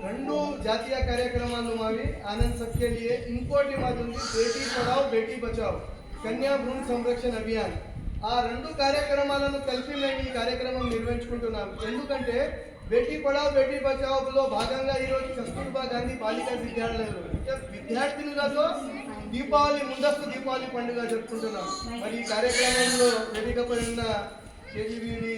2 జాతీయ కార్యక్రమాలు మావి ఆనంద్ సబ్సిడీ. ఇంకోటి మాది ఉంది బేటీ పడావ్ బేటీ బచావ్ కన్యా భ్రూణ సంరక్షణ అభియాన్. ఆ 2 కార్యక్రమాలను కలిపి మేము ఈ కార్యక్రమం నిర్వహించుకుంటున్నాం. ఎందుకంటే బేటీ పడావ్ బేటీ బచావ్లో భాగంగా ఈరోజు కస్తూర్బా గాంధీ బాలికా విద్యాలయంలో విద్యార్థినులతో ముందస్తు దీపావళి పండుగ జరుపుకుంటున్నాం. మరి ఈ కార్యక్రమంలో వేదికపై ఉన్న కేజీబీవి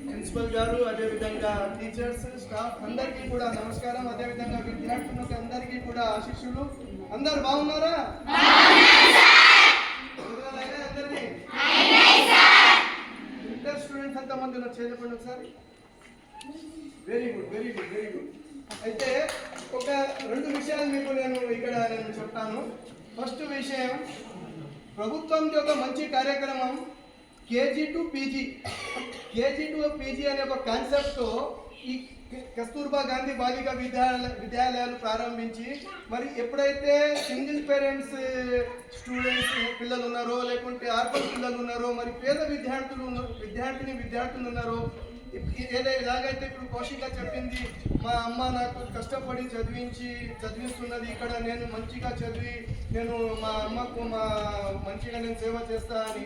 ప్రిన్సిపల్ గారు, అదేవిధంగా టీచర్స్, స్టాఫ్ అందరికీ కూడా నమస్కారం. అదేవిధంగా విద్యార్థులకు అందరికీ కూడా ఆశీస్సులు. అందరు బాగున్నారా? అందరినీ ఇంటర్ స్టూడెంట్స్ అంతమంది చేరుకోండి ఒకసారి. Very good, very good, very good. అయితే ఒక 2 విషయాలు మీకు నేను చెప్తాను. ఫస్ట్ విషయం, ప్రభుత్వం యొక్క మంచి కార్యక్రమం కేజీ టు పీజీ అనే ఒక కాన్సెప్ట్తో ఈ కస్తూర్బా గాంధీ బాలికా విద్యాలయాలు ప్రారంభించి, మరి ఎప్పుడైతే సింగిల్ పేరెంట్స్ స్టూడెంట్స్ పిల్లలు ఉన్నారో, లేకుంటే ఆర్ఫన్ పిల్లలు ఉన్నారో, మరి పేద విద్యార్థులు ఉన్నారో, ఎలాగైతే ఇప్పుడు కౌశిక చెప్పింది, మా అమ్మ నాకు కష్టపడి చదివిస్తున్నది, ఇక్కడ నేను మంచిగా చదివి నేను మా అమ్మకు మంచిగా నేను సేవ చేస్తా అని,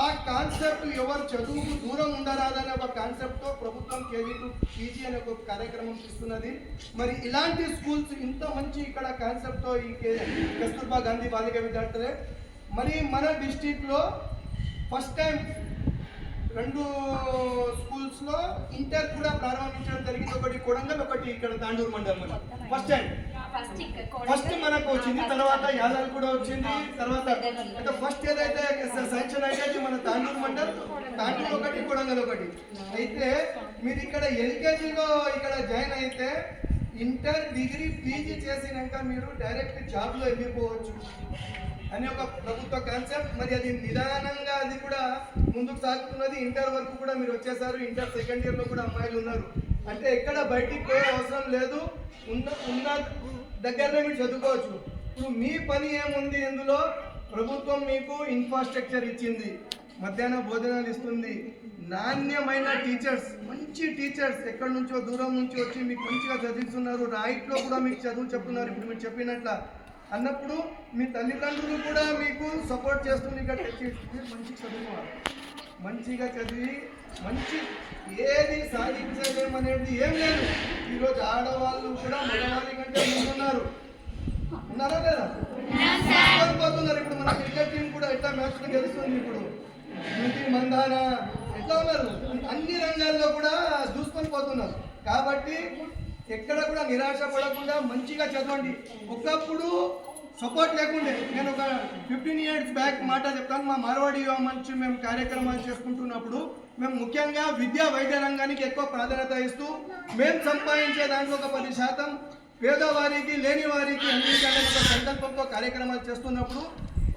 ఆ కాన్సెప్ట్ ఎవరు చదువుకు దూరం ఉండరాదనే ఒక కాన్సెప్ట్తో ప్రభుత్వం కేజీ టు పీజీ అనే ఒక కార్యక్రమం ఇస్తున్నది. మరి ఇలాంటి స్కూల్స్ ఇంత మంచి ఇక్కడ కాన్సెప్ట్తో ఈ కస్తూర్బా గాంధీ బాలిక విద్యార్థులే. మరి మన డిస్టిక్లో ఫస్ట్ టైం 2 స్కూల్స్లో ఇంటర్ కూడా ప్రారంభించడం జరిగింది. ఒకటి కొడంగల్, ఒకటి ఇక్కడ తాండూరు మండలంలో ఫస్ట్ టైం. ఫస్ట్ మనకు వచ్చింది, తర్వాత యాదాలు కూడా వచ్చింది. తర్వాత ఫస్ట్ ఏదైతే శాంక్షన్ అయితే మన తాండూరు మండల్, తాండూరు ఒకటి, కొడంగల్ ఒకటి. అయితే మీరు ఇక్కడ ఎల్కేజీలో ఇక్కడ జాయిన్ అయితే ఇంటర్, డిగ్రీ, పీజీ చేసినాక మీరు డైరెక్ట్ జాబ్లో వెళ్ళిపోవచ్చు అని ఒక ప్రభుత్వ కాన్సెప్ట్. మరి అది నిదానంగా అది కూడా ముందుకు సాగుతున్నది. ఇంటర్ వరకు కూడా మీరు వచ్చేసారు. ఇంటర్ సెకండ్ ఇయర్లో కూడా అమ్మాయిలు ఉన్నారు. అంటే ఎక్కడ బయటికి పోయే అవసరం లేదు, ఉన్న దగ్గరనే మీరు చదువుకోవచ్చు. ఇప్పుడు మీ పని ఏముంది, ఇందులో ప్రభుత్వం మీకు ఇన్ఫ్రాస్ట్రక్చర్ ఇచ్చింది, మధ్యాహ్న భోజనాలు ఇస్తుంది, నాణ్యమైన టీచర్స్, మంచి టీచర్స్ ఎక్కడి నుంచో దూరం నుంచి వచ్చి మీకు మంచిగా చదివిస్తున్నారు. రాయిట్లో కూడా మీకు చదువు చెప్తున్నారు. ఇప్పుడు మీరు చెప్పినట్ల అన్నప్పుడు మీ తల్లిదండ్రులు కూడా మీకు సపోర్ట్ చేస్తుంది. ఇక్కడ మంచిగా చదువుకోవాలి, మంచిగా చదివి మంచి ఏది సాధించలేమనేది ఏం లేదు. ఈరోజు ఆడవాళ్ళు కూడా మగవాళ్ళ కంటే ముందున్నారు. ఉన్నారా లేదా? పోతున్నారు. ఇప్పుడు మన క్రికెట్ టీం కూడా ఎట్లా మ్యాచ్లు గెలుస్తుంది. ఇప్పుడు మందాన ఎట్లా ఉన్నారు, అన్ని రంగాల్లో కూడా దూసుకొని పోతున్నారు. కాబట్టి ఎక్కడ కూడా నిరాశ పడకుండా మంచిగా చదవండి. ఒకప్పుడు సపోర్ట్ లేకుండే. నేను ఒక 15 years బ్యాక్ మాట చెప్తాను. మా మార్వాడి యువ మంచి మేము కార్యక్రమాలు చేసుకుంటున్నప్పుడు మేము ముఖ్యంగా విద్యా వైద్య రంగానికి ఎక్కువ ప్రాధాన్యత ఇస్తూ మేము సంపాదించే దాంట్లో ఒక 10% పేదవారికి, లేని వారికి అందించాలని ఒక సంకల్పంతో కార్యక్రమాలు చేస్తున్నప్పుడు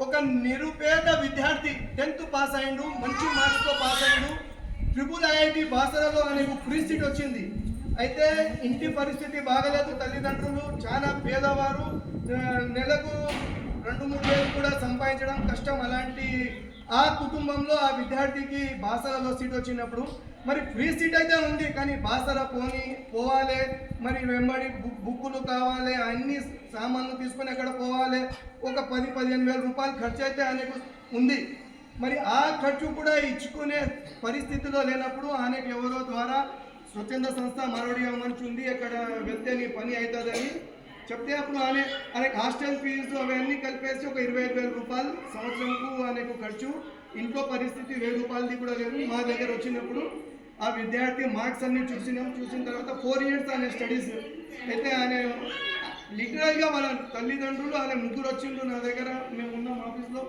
ఒక నిరుపేద విద్యార్థి 10th పాస్ అయ్యిండు, మంచి మార్క్స్తో పాస్ అయ్యిండు. IIIT బాసరలో అనేక ఫ్రీ సీట్ వచ్చింది. అయితే ఇంటి పరిస్థితి బాగలేదు, తల్లిదండ్రులు చాలా పేదవారు, నెలకు 2-3 వేలు కూడా సంపాదించడం కష్టం. అలాంటి ఆ కుటుంబంలో ఆ విద్యార్థికి బాసరలో సీట్ వచ్చినప్పుడు మరి ఫ్రీ సీట్ అయితే ఉంది, కానీ బాసర పోవాలి, మరి వెంబడి బుక్కులు కావాలి, అన్ని సామాన్లు తీసుకొని అక్కడ పోవాలి, ఒక 10-15 వేల రూపాయలు ఖర్చు అయితే అనేక ఉంది. మరి ఆ ఖర్చు కూడా ఇచ్చుకునే పరిస్థితిలో లేనప్పుడు ఆయనకు ఎవరో ద్వారా స్వచ్ఛంద సంస్థ మార్వాడి యువ మంచ్ ఉంది, అక్కడ వెళ్తే నీ పని అవుతుందని చెప్తే అప్పుడు ఆయనకు హాస్టల్ ఫీజు అవన్నీ కలిపేసి ఒక 25,000 రూపాయలు సంవత్సరంకు ఆయనకు ఖర్చు. ఇంట్లో పరిస్థితి 1000 రూపాయలది కూడా లేదు. మా దగ్గర వచ్చినప్పుడు ఆ విద్యార్థి మార్క్స్ అన్ని చూసిన తర్వాత 4 years ఆయన స్టడీస్ అయితే ఆయన లిటరల్గా వాళ్ళ తల్లిదండ్రులు ఆయన 3 వచ్చిండ్రు నా దగ్గర, మేము ఉన్నాం ఆఫీస్లో,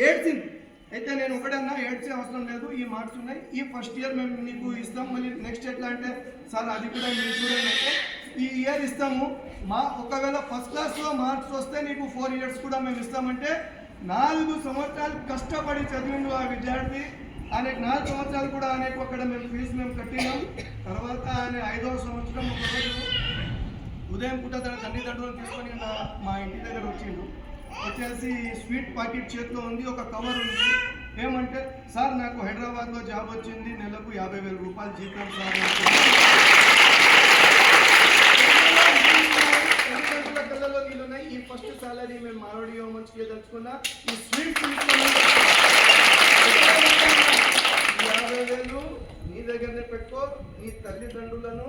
ఏడ్చింది. అయితే నేను ఒకటన్నా ఏడ్చే అవసరం లేదు, ఈ మార్క్స్ ఉన్నాయి, ఈ ఫస్ట్ ఇయర్ మేము నీకు ఇస్తాం, మళ్ళీ నెక్స్ట్ ఎట్లా అంటే సార్ అది కూడా మీరు చూడండి అంటే ఈ ఇయర్ ఇస్తాము, ఒకవేళ ఫస్ట్ క్లాస్లో మార్క్స్ వస్తే నీకు 4 years కూడా మేము ఇస్తామంటే 4 సంవత్సరాలు కష్టపడి చదివిండు ఆ విద్యార్థి. ఆయనకు 4 సంవత్సరాలు కూడా ఆయనకు అక్కడ మేము ఫీజు మేము కట్టినాం. తర్వాత ఆయన 5వ సంవత్సరం ఒకరోజు ఉదయం పూట తన తల్లిదండ్రులను తీసుకొని మా ఇంటి దగ్గర వచ్చేసి స్వీట్ ప్యాకెట్ చేతిలో ఉంది, ఒక కవర్ ఉంది. ఏమంటే సార్ నాకు హైదరాబాద్లో జాబ్ వచ్చింది, నెలకు 50,000 రూపాయలు జీతం సార్. కళ్ళలో నీళ్ళున్నాయి. ఈ ఫస్ట్ సాలరీ మేము మారోడియో మంచిగా తెలుసుకున్నా. ఈ స్వీట్ 50,000 నీ దగ్గరనే పెట్టుకో, నీ తల్లిదండ్రులను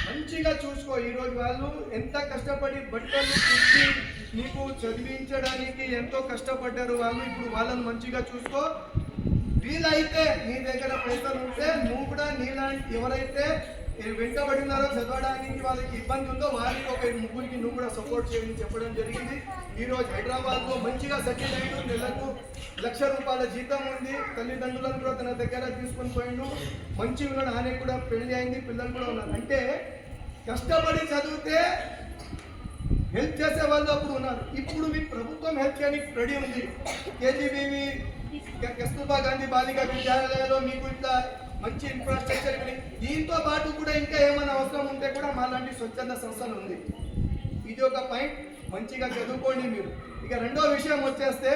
మంచిగా చూసుకో. ఈరోజు వాళ్ళు ఎంత కష్టపడి బట్టలు కుట్టి నీకు చదివించడానికి ఎంతో కష్టపడ్డారు వాళ్ళు. ఇప్పుడు వాళ్ళని మంచిగా చూసుకో. వీలైతే నీ దగ్గర పైసలు ఉంటే నువ్వు కూడా నీలాంటి ఎవరైతే వెంటబడినారో చదవడానికి వాళ్ళకి ఇబ్బంది ఉందో వారికి ఒక 3 నువ్వు కూడా సపోర్ట్ చేయని చెప్పడం జరిగింది. ఈరోజు హైదరాబాద్లో మంచిగా సెటిల్ అయ్యాడు, నెలకు 1,00,000 రూపాయల జీతం ఉంది. తల్లిదండ్రులను కూడా తన దగ్గర తీసుకొని పోయిండు, మంచి ఉన్నాడు. ఆయన కూడా పెళ్లి అయింది, పిల్లలు కూడా ఉన్నారు. అంటే కష్టపడి చదివితే హెల్ప్ చేసే వాళ్ళు అప్పుడు ఉన్నారు. ఇప్పుడు మీకు ప్రభుత్వం హెల్ప్ చేయడానికి రెడీ ఉంది. కేజీబీవి కస్తూర్బా గాంధీ బాలికా విద్యాలయాల్లో మీకు ఇట్లా మంచి ఇన్ఫ్రాస్ట్రక్చర్. దీంతో పాటు కూడా ఇంకా ఏమైనా అవసరం ఉంటే కూడా మా లాంటి స్వచ్ఛంద సంస్థలు ఉంది. ఇది ఒక పాయింట్. మంచిగా చదువుకోండి మీరు. ఇక రెండో విషయం వచ్చేస్తే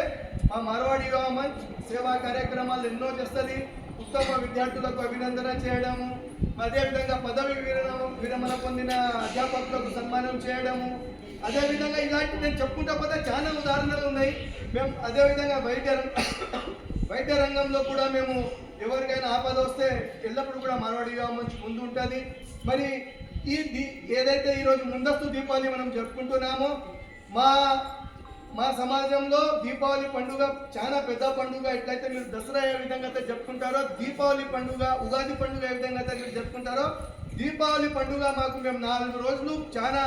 మా మార్వాడి గవర్నమెంట్ సేవా కార్యక్రమాలు ఎన్నో చేస్తుంది. ఉత్తమ విద్యార్థులకు అభినందన చేయడము, అదేవిధంగా పదవి విరమణ పొందిన అధ్యాపకులకు సన్మానం చేయడము, అదేవిధంగా ఇలాంటి నేను చెప్పుకుంటా పోతే చాలా ఉదాహరణలు ఉన్నాయి. మేము అదేవిధంగా వైద్య రంగంలో కూడా మేము ఎవరికైనా ఆపద వస్తే ఎల్లప్పుడూ కూడా మార్వాడిగా మంచి ముందు ఉంటుంది. మరి ఏదైతే ఈరోజు ముందస్తు దీపావళి మనం జరుపుకుంటున్నామో, మా సమాజంలో దీపావళి పండుగ చాలా పెద్ద పండుగ. ఎట్లయితే మీరు దసరా ఏ విధంగా అయితే జరుపుకుంటారో, దీపావళి పండుగ, ఉగాది పండుగ ఏ విధంగా అయితే మీరు జరుపుకుంటారో, దీపావళి పండుగ మాకు మేము 4 రోజులు చాలా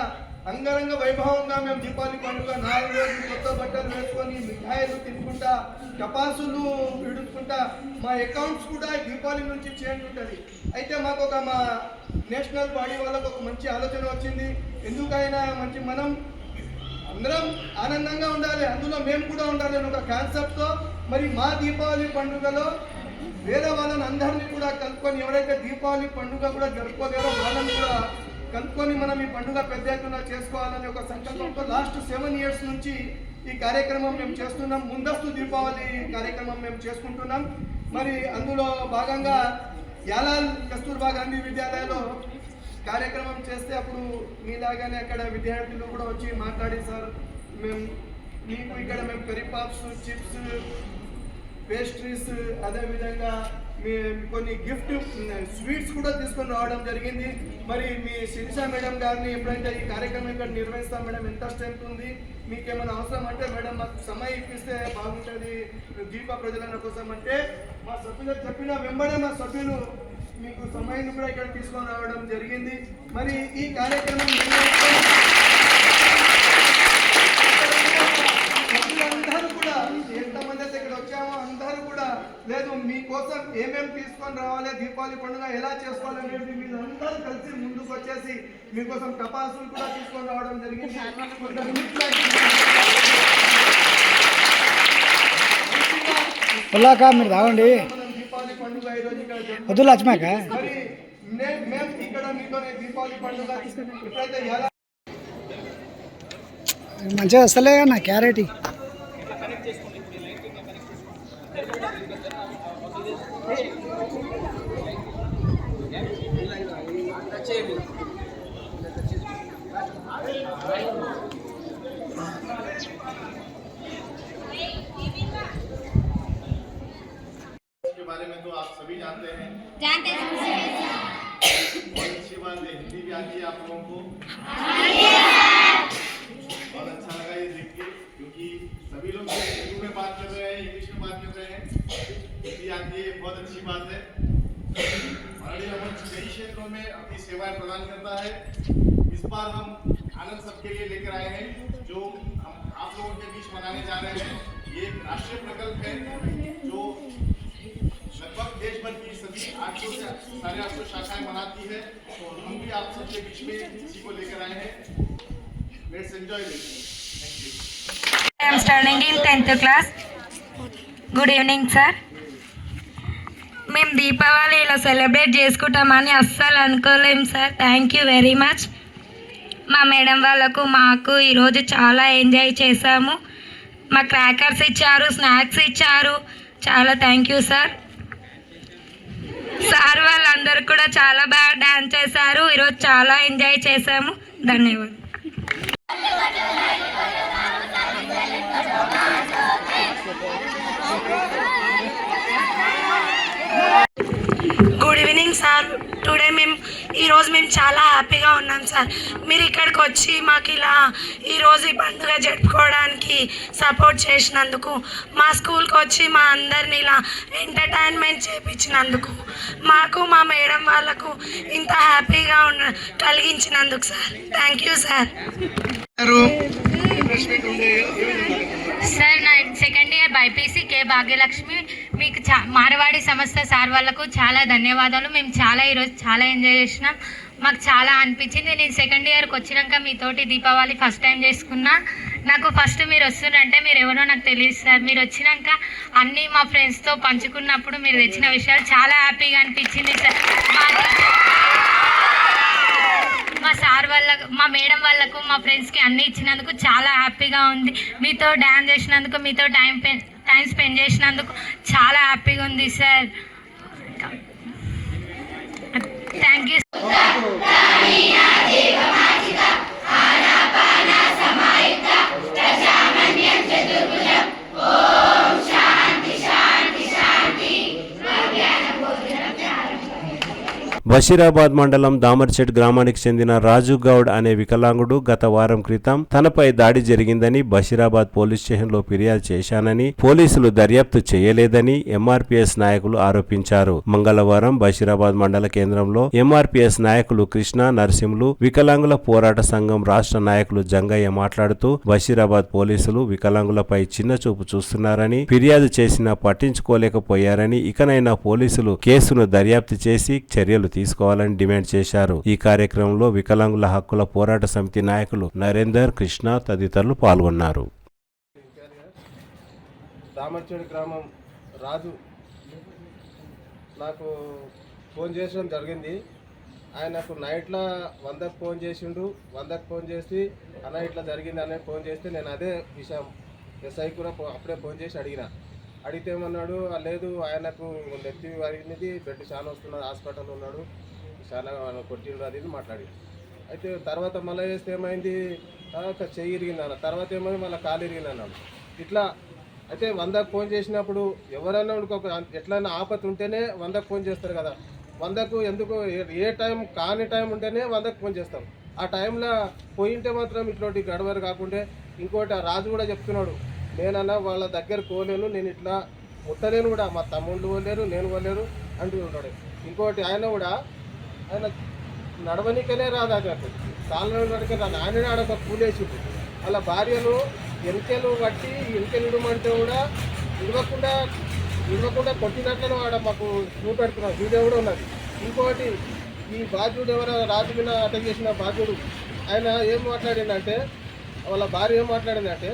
అంగరంగ వైభవంగా మేము దీపావళి పండుగ 4 రోజులు కొత్త బట్టలు వేసుకొని మిఠాయిలు తినుకుంటా, టపాసులు విడుచుకుంటా, మా అకౌంట్స్ కూడా దీపావళి నుంచి చేంజ్ ఉంటుంది. అయితే మాకు మా నేషనల్ బాడీ వాళ్ళకు ఒక మంచి ఆలోచన వచ్చింది. ఎందుకైనా మంచి మనం అందరం ఆనందంగా ఉండాలి, అందులో మేము కూడా ఉండాలి అని ఒక కాన్సెప్ట్తో మరి మా దీపావళి పండుగలో వేరే వాళ్ళని అందరినీ కూడా కలుపుకొని, ఎవరైతే దీపావళి పండుగ కూడా జరుపుకోలేరో వాళ్ళని కూడా కలుపుకొని మనం ఈ పండుగ పెద్ద ఎత్తున చేసుకోవాలని ఒక సంకల్పంతో లాస్ట్ 7 years నుంచి ఈ కార్యక్రమం మేము చేస్తున్నాం. ముందస్తు దీపావళి కార్యక్రమం మేము చేసుకుంటున్నాం. మరి అందులో భాగంగా యాలాల్ కస్తూర్బా గాంధీ విద్యాలయంలో కార్యక్రమం చేస్తే అప్పుడు మీలాగానే అక్కడ విద్యార్థులు కూడా వచ్చి మాట్లాడి, సార్ మీకు ఇక్కడ మేము కర్రీపాప్స్, చిప్స్, పేస్ట్రీస్, అదేవిధంగా కొన్ని గిఫ్ట్ స్వీట్స్ కూడా తీసుకొని రావడం జరిగింది. మరి మీ శిరీష మేడం గారిని ఎప్పుడైతే ఈ కార్యక్రమం ఇక్కడ నిర్వహిస్తాం మేడం, ఎంత స్ట్రెంత్ ఉంది, మీకు ఏమైనా అవసరం అంటే మేడం మాకు సమయం ఇప్పిస్తే బాగుంటుంది దీప ప్రజల కోసం అంటే మా సభ్యులకు చెప్పిన వెంబడే మా సభ్యులు మీకు సమయాన్ని కూడా ఇక్కడ తీసుకొని రావడం జరిగింది. మరి ఈ కార్యక్రమం అందరూ కూడా ఎంతమంది అయితే ఇక్కడ వచ్చామో అందరూ కూడా లేదు మీకోసం ఏమేమి తీసుకొని రావాలి, దీపావళి పండుగ ఎలా చేసుకోవాలనేది మీరు అందరూ కలిసి ముందుకు వచ్చేసి మీకోసం టపాసులు కూడా తీసుకొని రావడం జరిగింది. మీరు తాగండి, దీపావళి పండుగ ఈరోజు ఇక్కడ వద్దు లక్ష్మాక. మరి మేము ఇక్కడ మీతోనే దీపావళి పండుగ ఎప్పుడైతే ఎలా మంచిగా వస్తలే నా క్యారెట్. के बारे में तो आप सभी जानते हैं। बहुत अच्छी बात है, हिंदी भी आती है आप लोगों को? बहुत अच्छा लगा ये देख के, क्योंकि सभी लोग उर्दू में बात कर रहे हैं, इंग्लिश में बात कर रहे हैं, हिंदी आती है, बहुत अच्छी बात है। मराठी मंच कई क्षेत्रों में अपनी सेवाएं प्रदान करता है। इस बार हम आनंद सबके लिए लेकर आए हैं, जो हम आप लोगों के बीच मनाने जा रहे हैं। ये एक राष्ट्रीय प्रकल्प है जो लगभग देश भर की सभी 800 से 850 शाखाएं मनाती है, तो हम भी आप सबके बीच में इसी को लेकर आए हैं। Let's enjoy this. Thank you. I am studying in 10th class. Good evening, sir. మేము దీపావళి ఇలా సెలబ్రేట్ చేసుకుంటామని అస్సలు అనుకోలేం sir. Thank you very much. మా మేడం వాళ్ళకు మాకు ఈరోజు చాలా ఎంజాయ్ చేశాము. మా క్రాకర్స్ ఇచ్చారు, స్నాక్స్ ఇచ్చారు. చాలా థ్యాంక్ యూ సార్. సార్ వాళ్ళందరూ కూడా చాలా బాగా డాన్స్ చేశారు. ఈరోజు చాలా ఎంజాయ్ చేశాము. ధన్యవాదాలు. Good evening sir. టుడే ఈరోజు మేము చాలా హ్యాపీగా ఉన్నాం సార్. మీరు ఇక్కడికి వచ్చి మాకు ఇలా ఈరోజు ఈ పండుగ జరుపుకోవడానికి సపోర్ట్ చేసినందుకు, మా స్కూల్కి వచ్చి మా అందరిని ఇలా ఎంటర్టైన్మెంట్ చేయించినందుకు, మాకు మా మేడం వాళ్ళకు ఇంత హ్యాపీగా కలిగించినందుకు sir thank you sir. Sir నా second year BiPC K Bhagyalakshmi. మీకు మారవాడి సంస్థ సార్ వాళ్ళకు చాలా ధన్యవాదాలు. మేము ఈరోజు చాలా ఎంజాయ్ చేసినాం. మాకు చాలా అనిపించింది. నేను సెకండ్ ఇయర్కి వచ్చినాక మీతోటి దీపావళి ఫస్ట్ టైం చేసుకున్నా. నాకు ఫస్ట్ మీరు వస్తున్నారంటే మీరు ఎవరో నాకు తెలియదు సార్. మీరు వచ్చినాక అన్నీ మా ఫ్రెండ్స్తో పంచుకున్నప్పుడు మీరు తెచ్చిన విషయాలు చాలా హ్యాపీగా అనిపించింది సార్. మా సార్ వాళ్ళకు, మా మేడం వాళ్ళకు, మా ఫ్రెండ్స్కి అన్నీ ఇచ్చినందుకు చాలా హ్యాపీగా ఉంది. మీతో డ్యాన్స్ చేసినందుకు, మీతో టైం స్పెండ్ చేసినందుకు చాలా హ్యాపీగా ఉంది సార్. Thank you. బషీరాబాద్ మండలం దామర్చెట్ గ్రామానికి చెందిన రాజు గౌడ్ అనే వికలాంగుడు గత వారం క్రితం తనపై దాడి జరిగిందని బషీరాబాద్ పోలీస్ స్టేషన్లో ఫిర్యాదు చేశానని, పోలీసులు దర్యాప్తు చేయలేదని ఎంఆర్పీఎస్ నాయకులు ఆరోపించారు. మంగళవారం బషీరాబాద్ మండల కేంద్రంలో ఎంఆర్పీఎస్ నాయకులు కృష్ణ, నరసింహులు, వికలాంగుల పోరాట సంఘం రాష్ట్ర నాయకులు జంగయ్య మాట్లాడుతూ బషీరాబాద్ పోలీసులు వికలాంగులపై చిన్నచూపు చూస్తున్నారని, ఫిర్యాదు చేసినా పట్టించుకోలేకపోయారని, ఇకనైనా పోలీసులు కేసును దర్యాప్తు చేసి చర్యలు తీసుకోవాలని డిమాండ్ చేశారు. ఈ కార్యక్రమంలో వికలాంగుల హక్కుల పోరాట సమితి నాయకులు నరేందర్, కృష్ణ తదితరులు పాల్గొన్నారు. దామర్చేడు గ్రామం రాజు నాకు ఫోన్ చేయడం జరిగింది. ఆయనకు నైట్లో 100కు ఫోన్ చేసిండు. 100కు ఫోన్ చేసి అన్న ఇట్లా జరిగింది అనే ఫోన్ చేస్తే నేను అదే విషయం ఎస్ఐ కూడా అప్పుడే ఫోన్ చేసి అడిగితే ఏమన్నాడు, లేదు ఆయనకు నెత్తి వరిగినది, బెడ్ చాలా వస్తున్నది, హాస్పిటల్ ఉన్నాడు, చాలా కొట్టిండు అది మాట్లాడి. అయితే తర్వాత మళ్ళీ చేస్తే ఏమైంది, చెయ్యి ఇరిగింది అన్న, తర్వాత ఏమైంది మళ్ళీ కాలు ఇరిగింది అన్నాడు. ఇట్లా అయితే 100కు ఫోన్ చేసినప్పుడు ఎవరైనా ఎట్లయినా ఆపత్తి ఉంటేనే 100కు ఫోన్ చేస్తారు కదా. 100కు ఎందుకు ఏ టైం కాని టైం ఉంటేనే 100కు ఫోన్ చేస్తాం. ఆ టైంలో పోయింటే మాత్రం ఇట్లాంటి గడవరు కాకుంటే. ఇంకోటి ఆ రాజు కూడా చెప్తున్నాడు, నేనన్నా వాళ్ళ దగ్గర పోలేను, నేను ఇట్లా ముట్టలేను కూడా, మా తమ్ముళ్ళు పోలేరు, నేను పోలేరు అంటూ ఉన్నాడు. ఇంకోటి ఆయన కూడా ఆయన నడవనికనే రాదు, అన్నట్టు కాళ్ళ నడకే రాదు. ఆయననే ఆడొక కూలేసిండు. అలా భార్యను ఎన్నికలు కట్టి ఎన్నికలు ఇడమంటే కూడా ఇవ్వకుండా కొట్టినట్లనే వాడ మాకు చూపెడుతున్నాం, వీడియో కూడా ఉన్నది. ఇంకోటి ఈ బాధ్యుడు ఎవరైనా రాజు మీద అటాక్ చేసిన బాధ్యుడు ఆయన ఏం మాట్లాడిందంటే, వాళ్ళ భార్య ఏం మాట్లాడిందంటే,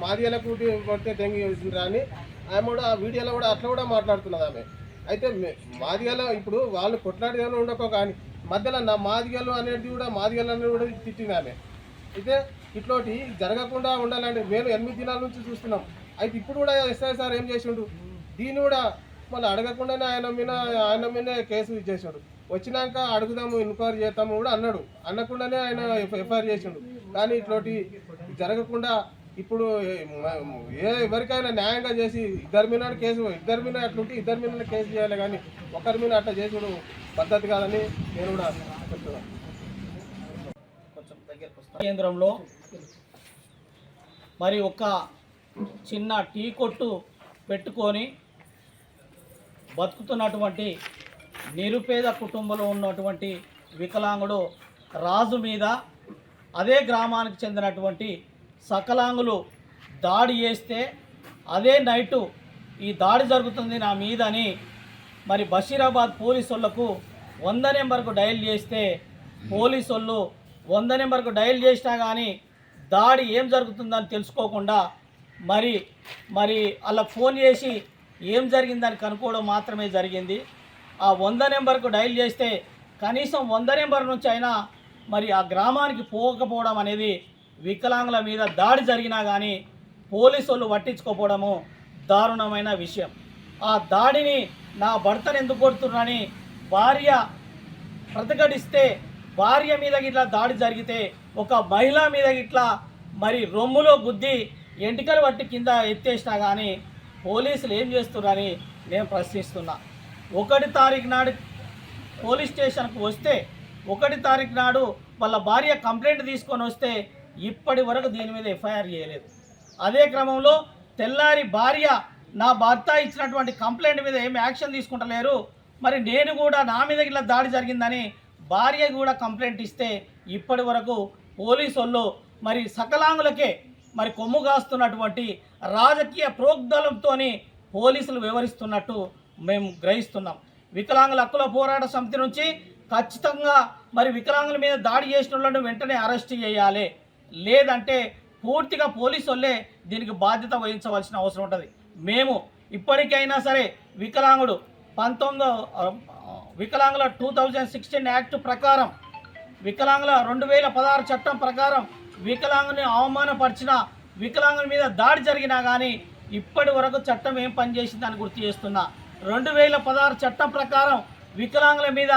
మాదిగల కూటి కొడితే తెంగి అని ఆమె కూడా ఆ వీడియోలో కూడా అట్లా కూడా మాట్లాడుతున్నది ఆమె. అయితే మాదిగల ఇప్పుడు వాళ్ళు కొట్లాడిగానే ఉండకో కానీ మధ్యలో నా మాదిగలు అనేది కూడా మాదిగలు అనేది కూడా తిట్టింది ఆమె. అయితే ఇట్లాంటి జరగకుండా ఉండాలంటే మేము 8 దినాల నుంచి చూస్తున్నాం. అయితే ఇప్పుడు కూడా ఎస్ఐ సార్ ఏం చేసిండు, దీన్ని కూడా మళ్ళీ అడగకుండానే ఆయన మీద కేసు ఇచ్చేసాడు. వచ్చినాక అడుగుదాము, ఎంక్వైరీ చేస్తాము కూడా అన్నాడు. అనకుండానే ఆయన ఎఫ్ఐఆర్ చేసిండు. కానీ ఇట్లాంటి జరగకుండా ఇప్పుడు ఎవరికైనా న్యాయంగా చేసి ఇద్దరి మీద అట్లుంటే ఇద్దరి మీద కేసు చేయాలి, కానీ ఒకరి మీద అట్లా చేసుడు పద్ధతి కాదని నేను కూడా చెప్తున్నాను. కేంద్రంలో మరి ఒక చిన్న టీ కొట్టు పెట్టుకొని బతుకుతున్నటువంటి నిరుపేద కుటుంబంలో ఉన్నటువంటి వికలాంగుడు రాజు మీద అదే గ్రామానికి చెందినటువంటి సకలాంగులు దాడి చేస్తే అదే నైటు ఈ దాడి జరుగుతుంది నా మీద అని మరి బషీరాబాద్ పోలీసు వాళ్ళకు 100 నెంబర్కు డయల్ చేస్తే పోలీసు వాళ్ళు 100 నెంబర్కు డయల్ చేసినా కానీ దాడి ఏం జరుగుతుందని తెలుసుకోకుండా మరి వాళ్ళకు ఫోన్ చేసి ఏం జరిగిందని కనుక్కోవడం మాత్రమే జరిగింది. ఆ 100 నెంబర్కు డయల్ చేస్తే కనీసం 100 నెంబర్ నుంచి అయినా మరి ఆ గ్రామానికి పోకపోవడం అనేది, వికలాంగుల మీద దాడి జరిగినా కానీ పోలీసు వాళ్ళు పట్టించుకోకపోవడము దారుణమైన విషయం. ఆ దాడిని నా భర్తను ఎందుకు కొడుతున్నారని భార్య ప్రతిఘటిస్తే, భార్య మీద ఇట్లా దాడి జరిగితే ఒక మహిళ మీద ఇట్లా మరి రొమ్ములో గుద్ది ఎంటికలు పట్టి కింద ఎత్తేసినా కానీ పోలీసులు ఏం చేస్తున్నారని నేను ప్రశ్నిస్తున్నా. 1 తారీఖు నాడు పోలీస్ స్టేషన్కు వస్తే 1 తారీఖు నాడు వాళ్ళ భార్య కంప్లైంట్ తీసుకొని వస్తే ఇప్పటి వరకు దీని మీద ఎఫ్ఐఆర్ చేయలేదు. అదే క్రమంలో తెల్లారి భార్య నా భర్త ఇచ్చినటువంటి కంప్లైంట్ మీద ఏమి యాక్షన్ తీసుకుంటలేరు, మరి నేను కూడా నా మీద ఇట్లా దాడి జరిగిందని భార్య కూడా కంప్లైంట్ ఇస్తే ఇప్పటి వరకు పోలీసు వాళ్ళు మరి సకలాంగులకే మరి కొమ్ము కాస్తున్నటువంటి రాజకీయ ప్రోగ్బలంతో పోలీసులు వివరిస్తున్నట్టు మేము గ్రహిస్తున్నాం. వికలాంగుల హక్కుల పోరాట సమితి నుంచి ఖచ్చితంగా మరి వికలాంగుల మీద దాడి చేసిన వాళ్ళను వెంటనే అరెస్ట్ చేయాలి, లేదంటే పూర్తిగా పోలీసు వాళ్ళే దీనికి బాధ్యత వహించవలసిన అవసరం ఉంటుంది. మేము ఇప్పటికైనా సరే వికలాంగుల 2016 యాక్ట్ ప్రకారం, వికలాంగుల 2016 చట్టం ప్రకారం వికలాంగుని అవమానపరిచిన, వికలాంగుల మీద దాడి జరిగినా కానీ ఇప్పటి వరకు చట్టం ఏం పనిచేసిందని గుర్తు చేస్తున్నా. 2016 చట్టం ప్రకారం వికలాంగుల మీద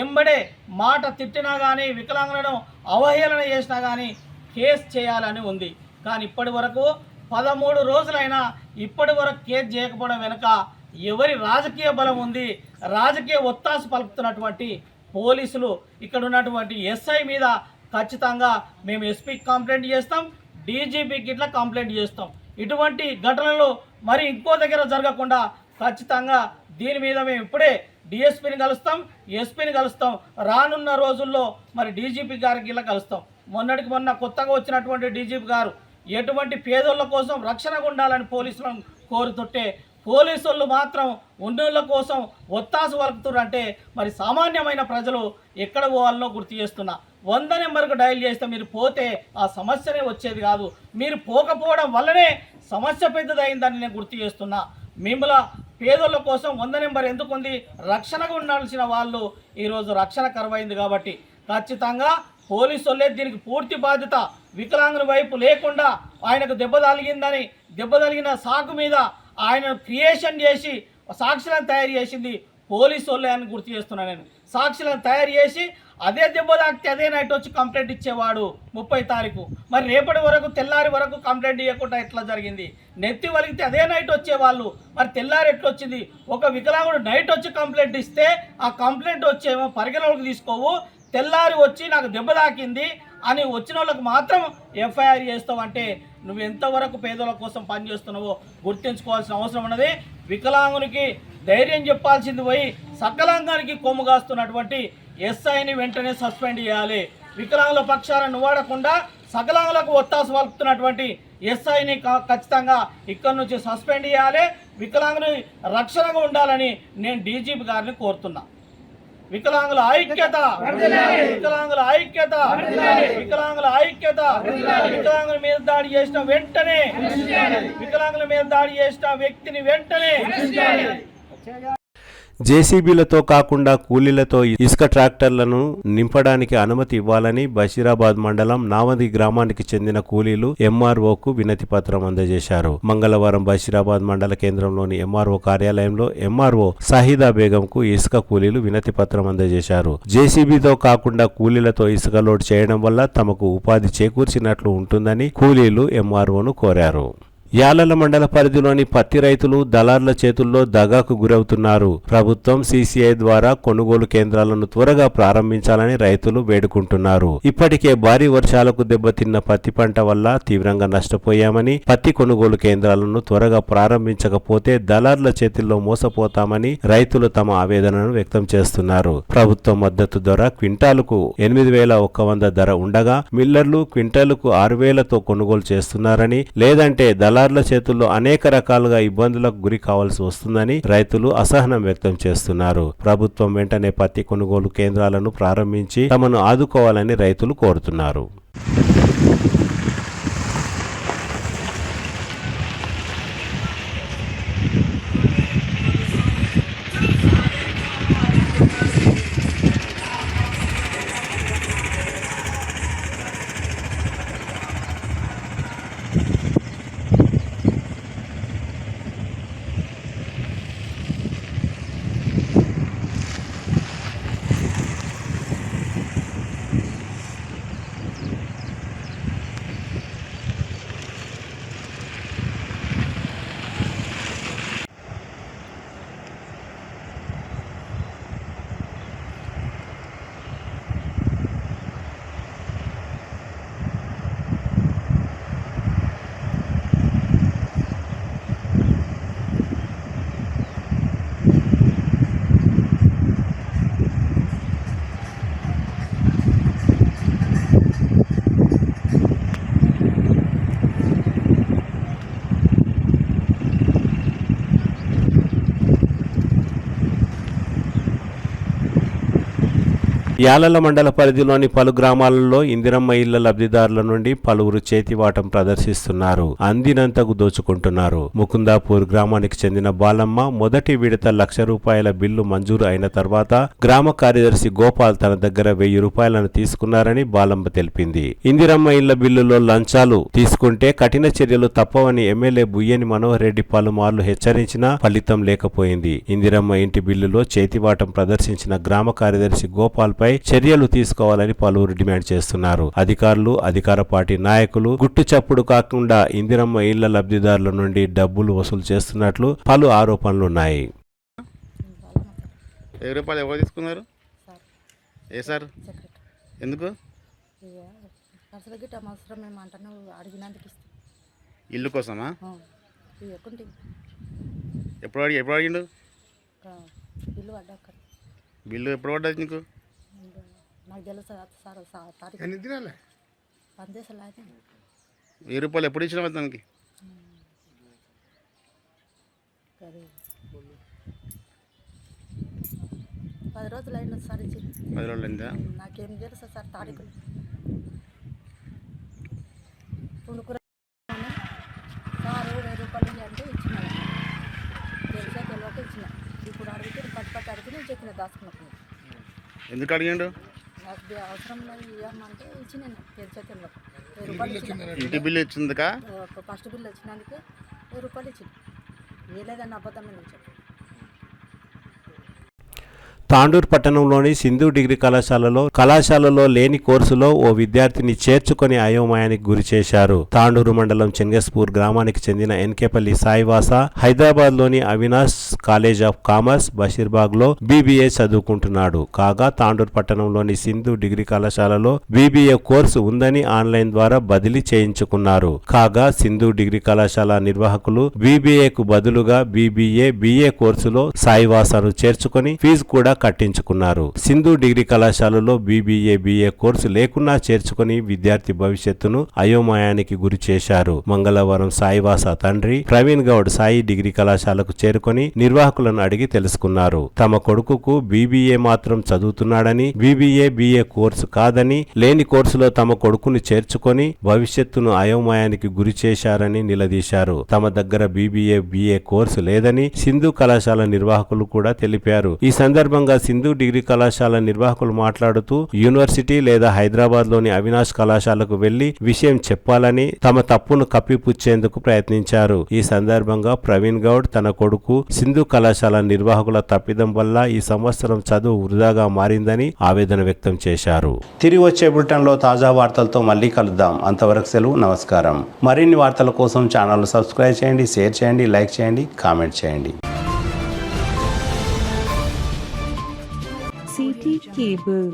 ఎంబడే మాట తిట్టినా కానీ, వికలాంగులను అవహేళన చేసినా కానీ కేసు చేయాలని ఉంది. కానీ ఇప్పటి వరకు 13 రోజులైనా ఇప్పటి వరకు కేసు చేయకపోవడం వెనుక ఎవరి రాజకీయ బలం ఉంది, రాజకీయ ఒత్తాసు పలుకుతున్నటువంటి పోలీసులు, ఇక్కడ ఉన్నటువంటి ఎస్ఐ మీద ఖచ్చితంగా మేము ఎస్పీకి కంప్లైంట్ చేస్తాం, డీజీపీకి ఇట్లా కంప్లైంట్ చేస్తాం. ఇటువంటి ఘటనలు మరి ఇంకో దగ్గర జరగకుండా ఖచ్చితంగా దీని మీద మేము ఇప్పుడే డిఎస్పీని కలుస్తాం, ఎస్పీని కలుస్తాం, రానున్న రోజుల్లో మరి డీజీపీ గారికి ఇలా కలుస్తాం. మొన్నటికి మొన్న కొత్తగా వచ్చినటువంటి డీజీపీ గారు ఎటువంటి పేదోళ్ళ కోసం రక్షణగా ఉండాలని పోలీసులను కోరుతుంటే పోలీసు వాళ్ళు మాత్రం ఉన్నోళ్ళ కోసం ఒత్తాసు వలుకుతున్నారంటే మరి సామాన్యమైన ప్రజలు ఎక్కడ పోవాలనో గుర్తు చేస్తున్నా. 100 నెంబర్కు డయల్ చేస్తే మీరు పోతే ఆ సమస్యనే వచ్చేది కాదు, మీరు పోకపోవడం వల్లనే సమస్య పెద్దదైందని నేను గుర్తు చేస్తున్నా. మిమ్మల్ని పేదోళ్ళ కోసం 100 నెంబర్ ఎందుకుంది, రక్షణగా ఉండాల్సిన వాళ్ళు ఈరోజు రక్షణ కరువైంది. కాబట్టి ఖచ్చితంగా పోలీసు వాళ్ళే దీనికి పూర్తి బాధ్యత. వికలాంగుల వైపు లేకుండా ఆయనకు దెబ్బ తగిలిన సాకు మీద ఆయన క్రియేషన్ చేసి సాక్షులను తయారు చేసింది పోలీసు వాళ్ళే అని గుర్తు చేస్తున్నాను. నేను సాక్షులను తయారు చేసి అదే దెబ్బ తాకితే అదే నైట్ వచ్చి కంప్లైంట్ ఇచ్చేవాడు 30 తారీఖు. మరి రేపటి వరకు తెల్లారి వరకు కంప్లైంట్ ఇవ్వకుండా ఎట్లా జరిగింది? నెత్తి వలిగితే అదే నైట్ వచ్చేవాళ్ళు, మరి తెల్లారి ఎట్లా వచ్చింది? ఒక వికలాంగుడు నైట్ వచ్చి కంప్లైంట్ ఇస్తే ఆ కంప్లైంట్ వచ్చేమో పరిగణలోకి తీసుకోవు, తెల్లారి వచ్చి నాకు దెబ్బ తాకింది అని వచ్చిన వాళ్ళకు మాత్రం ఎఫ్ఐఆర్ చేస్తావంటే నువ్వు ఎంతవరకు పేదల కోసం పనిచేస్తున్నావో గుర్తించుకోవాల్సిన అవసరం ఉన్నది. వికలాంగునికి ధైర్యం చెప్పాల్సింది పోయి సకలాంగానికి కొమ్ము కాస్తున్నటువంటి ఎస్ఐని వెంటనే సస్పెండ్ చేయాలి. వికలాంగుల పక్షాలను వాడకుండా సకలాంగులకు ఒత్తాసు పలుకుతున్నటువంటి ఎస్ఐని ఖచ్చితంగా ఇక్కడి నుంచి సస్పెండ్ చేయాలి. వికలాంగుని రక్షణగా ఉండాలని నేను డీజీపీ గారిని కోరుతున్నా. వికలాంగుల ఐక్యత, వికలాంగుల ఐక్యత, వికలాంగుల ఐక్యత. వికలాంగుల మీద దాడి చేసిన వెంటనే, వికలాంగుల మీద దాడి చేసిన వ్యక్తిని వెంటనే జేసీబీలతో కాకుండా కూలీలతో ఇసుక ట్రాక్టర్లను నింపడానికి అనుమతి ఇవ్వాలని బషీరాబాద్ మండలం నావది గ్రామానికి చెందిన కూలీలు ఎంఆర్ఓకు వినతి పత్రం అందజేశారు. మంగళవారం బషీరాబాద్ మండల కేంద్రంలోని ఎంఆర్ఓ కార్యాలయంలో ఎంఆర్ఓ సాహిదా బేగంకు ఇసుక కూలీలు వినతి పత్రం అందజేశారు. జేసీబీతో కాకుండా కూలీలతో ఇసుక లోడ్ చేయడం వల్ల తమకు ఉపాధి చేకూర్చినట్లు ఉంటుందని కూలీలు ఎంఆర్ఓను కోరారు. యాలల మండల పరిధిలోని పత్తి రైతులు దళార్ల చేతుల్లో దగాకు గురవుతున్నారు. ప్రభుత్వం సీసీఐ ద్వారా కొనుగోలు కేంద్రాలను త్వరగా ప్రారంభించాలని రైతులు వేడుకుంటున్నారు. ఇప్పటికే భారీ వర్షాలకు దెబ్బతిన్న పత్తి పంట వల్ల తీవ్రంగా నష్టపోయామని, పత్తి కొనుగోలు కేంద్రాలను త్వరగా ప్రారంభించకపోతే దళార్ల చేతుల్లో మోసపోతామని రైతులు తమ ఆవేదనను వ్యక్తం చేస్తున్నారు. ప్రభుత్వ మద్దతు ధర క్వింటాలుకు 8,100 ధర ఉండగా మిల్లర్లు క్వింటాలుకు 6,000తో కొనుగోలు చేస్తున్నారని, లేదంటే దళార్ల చేతుల్లో అనేక రకాలుగా ఇబ్బందులకు గురి కావాల్సి వస్తుందని రైతులు అసహనం వ్యక్తం చేస్తున్నారు. ప్రభుత్వం వెంటనే పత్తి కొనుగోలు కేంద్రాలను ప్రారంభించి తమను ఆదుకోవాలని రైతులు కోరుతున్నారు. యాలల మండల పరిధిలోని పలు గ్రామాలలో ఇందిరమ్మ ఇళ్ల లబ్ధిదారుల నుండి పలువురు చేతివాటం ప్రదర్శిస్తున్నారు. అందినంతకు దోచుకుంటున్నారు. ముకుందాపూర్ గ్రామానికి చెందిన బాలమ్మ మొదటి విడత ₹1,00,000 బిల్లు మంజూరు అయిన తర్వాత గ్రామ కార్యదర్శి గోపాల్ తన దగ్గర ₹1,000 తీసుకున్నారని బాలమ్మ తెలిపింది. ఇందిరమ్మ ఇళ్ల బిల్లులో లంచాలు తీసుకుంటే కఠిన చర్యలు తప్పవని ఎమ్మెల్యే బుయ్యని మనోహర్ రెడ్డి పలుమార్లు హెచ్చరించినా ఫలితం లేకపోయింది. ఇందిరమ్మ ఇంటి బిల్లులో చేతివాటం ప్రదర్శించిన గ్రామ కార్యదర్శి గోపాల్ పై చర్యలు తీసుకోవాలని పలువురు డిమాండ్ చేస్తున్నారు. అధికారులు, అధికార పార్టీ నాయకులు గుట్టు చప్పుడు కాకుండా ఇందిరమ్మ ఇళ్ల లబ్ధిదారుల నుండి డబ్బులు వసూలు చేస్తున్నట్లు పలు ఆరోపణలున్నాయి. ₹1,000 ఎవరు తీసుకున్నారు? ఏ సార్? ఎందుకు? ఇల్లు కోసమా? ఎప్పుడు అడిగిండు? బిల్లు ఎప్పుడు పడ్డది నీకు? ₹1,000 ఎప్పుడు ఇచ్చినావు దానికి? 10 రోజులు అయినా సార్ ఇచ్చి. 10 రోజులు అయిందా? నాకేం తెలుసు సార్ తారీఖులు. సార్ ₹1000 అంటే ఇచ్చిన తెలిసా తెలియక ఇచ్చిన. ఇప్పుడు అడిగితే పట్టుపట్టు అడిగి నేను చెప్పిన దాచుకున్నప్పుడు. ఎందుకు అడిగాడు? నాకు అవసరం లేదు ఇవ్వమంటే ఇచ్చి నేను తెలిసా తెలియక ₹1000 ఇంటి బిల్లు ఇచ్చిందికా? ఫస్ట్ బిల్లు వచ్చినందుకే ₹1000 ఇచ్చింది. ఏలేదని అబద్ధం నేను చెప్పాను. తాండూర్ పట్టణంలోని సింధు డిగ్రీ కళాశాలలో లేని కోర్సులో ఓ విద్యార్థిని చేర్చుకొని అయోమయానికి గురి చేశారు. తాండూరు మండలం చెంగస్పూర్ గ్రామానికి చెందిన ఎన్కేపల్లి సాయివాస హైదరాబాద్ లోని Avinash college of commerce Basheerbagh లో BBA చదువుకుంటున్నాడు. కాగా తాండూర్ పట్టణంలోని సింధు డిగ్రీ కళాశాలలో BBA కోర్సు ఉందని ఆన్లైన్ ద్వారా బదిలీ చేయించుకున్నారు. కాగా సింధు డిగ్రీ కళాశాల నిర్వాహకులు BBAకు బదులుగా BA కోర్సులో సాయివాసను చేర్చుకొని ఫీజు కూడా కట్టించుకున్నారు. సింధు డిగ్రీ కళాశాలలో BA కోర్సు లేకున్నా చేర్చుకుని విద్యార్థి భవిష్యత్తును అయోమయానికి గురి చేశారు. మంగళవారం సాయివాస తండ్రి ప్రవీణ్ గౌడ్ సాయి డిగ్రీ కళాశాలకు చేరుకొని నిర్వాహకులను అడిగి తెలుసుకున్నారు. తమ కొడుకుకు BBA మాత్రం చదువుతున్నాడని, BA కోర్సు కాదని, లేని కోర్సులో తమ కొడుకును చేర్చుకొని భవిష్యత్తును అయోమయానికి గురి చేశారని నిలదీశారు. తమ దగ్గర BA కోర్సు లేదని సింధు కళాశాల నిర్వాహకులు కూడా తెలిపారు. ఈ సందర్భంగా సింధు డిగ్రీ కళాశాల నిర్వాహకులు మాట్లాడుతూ యూనివర్సిటీ లేదా హైదరాబాద్ లోని అవినాష్ కళాశాలకు వెళ్లి విషయం చెప్పాలని తమ తప్పును కప్పిపుచ్చేందుకు ప్రయత్నించారు. ఈ సందర్భంగా ప్రవీణ్ గౌడ్ తన కొడుకు సింధు కళాశాల నిర్వాహకుల తప్పిదం వల్ల ఈ సంవత్సరం చదువు వృధాగా మారిందని ఆవేదన వ్యక్తం చేశారు. తిరిగి వచ్చే బులెటిన్లో తాజా వార్తలతో మళ్ళీ కలుద్దాం. అంతవరకు సెలవు, నమస్కారం. మరిన్ని వార్తల కోసం ఛానల్ సబ్స్క్రైబ్ చేయండి, షేర్ చేయండి, లైక్ చేయండి, కామెంట్ చేయండి. CT Cable.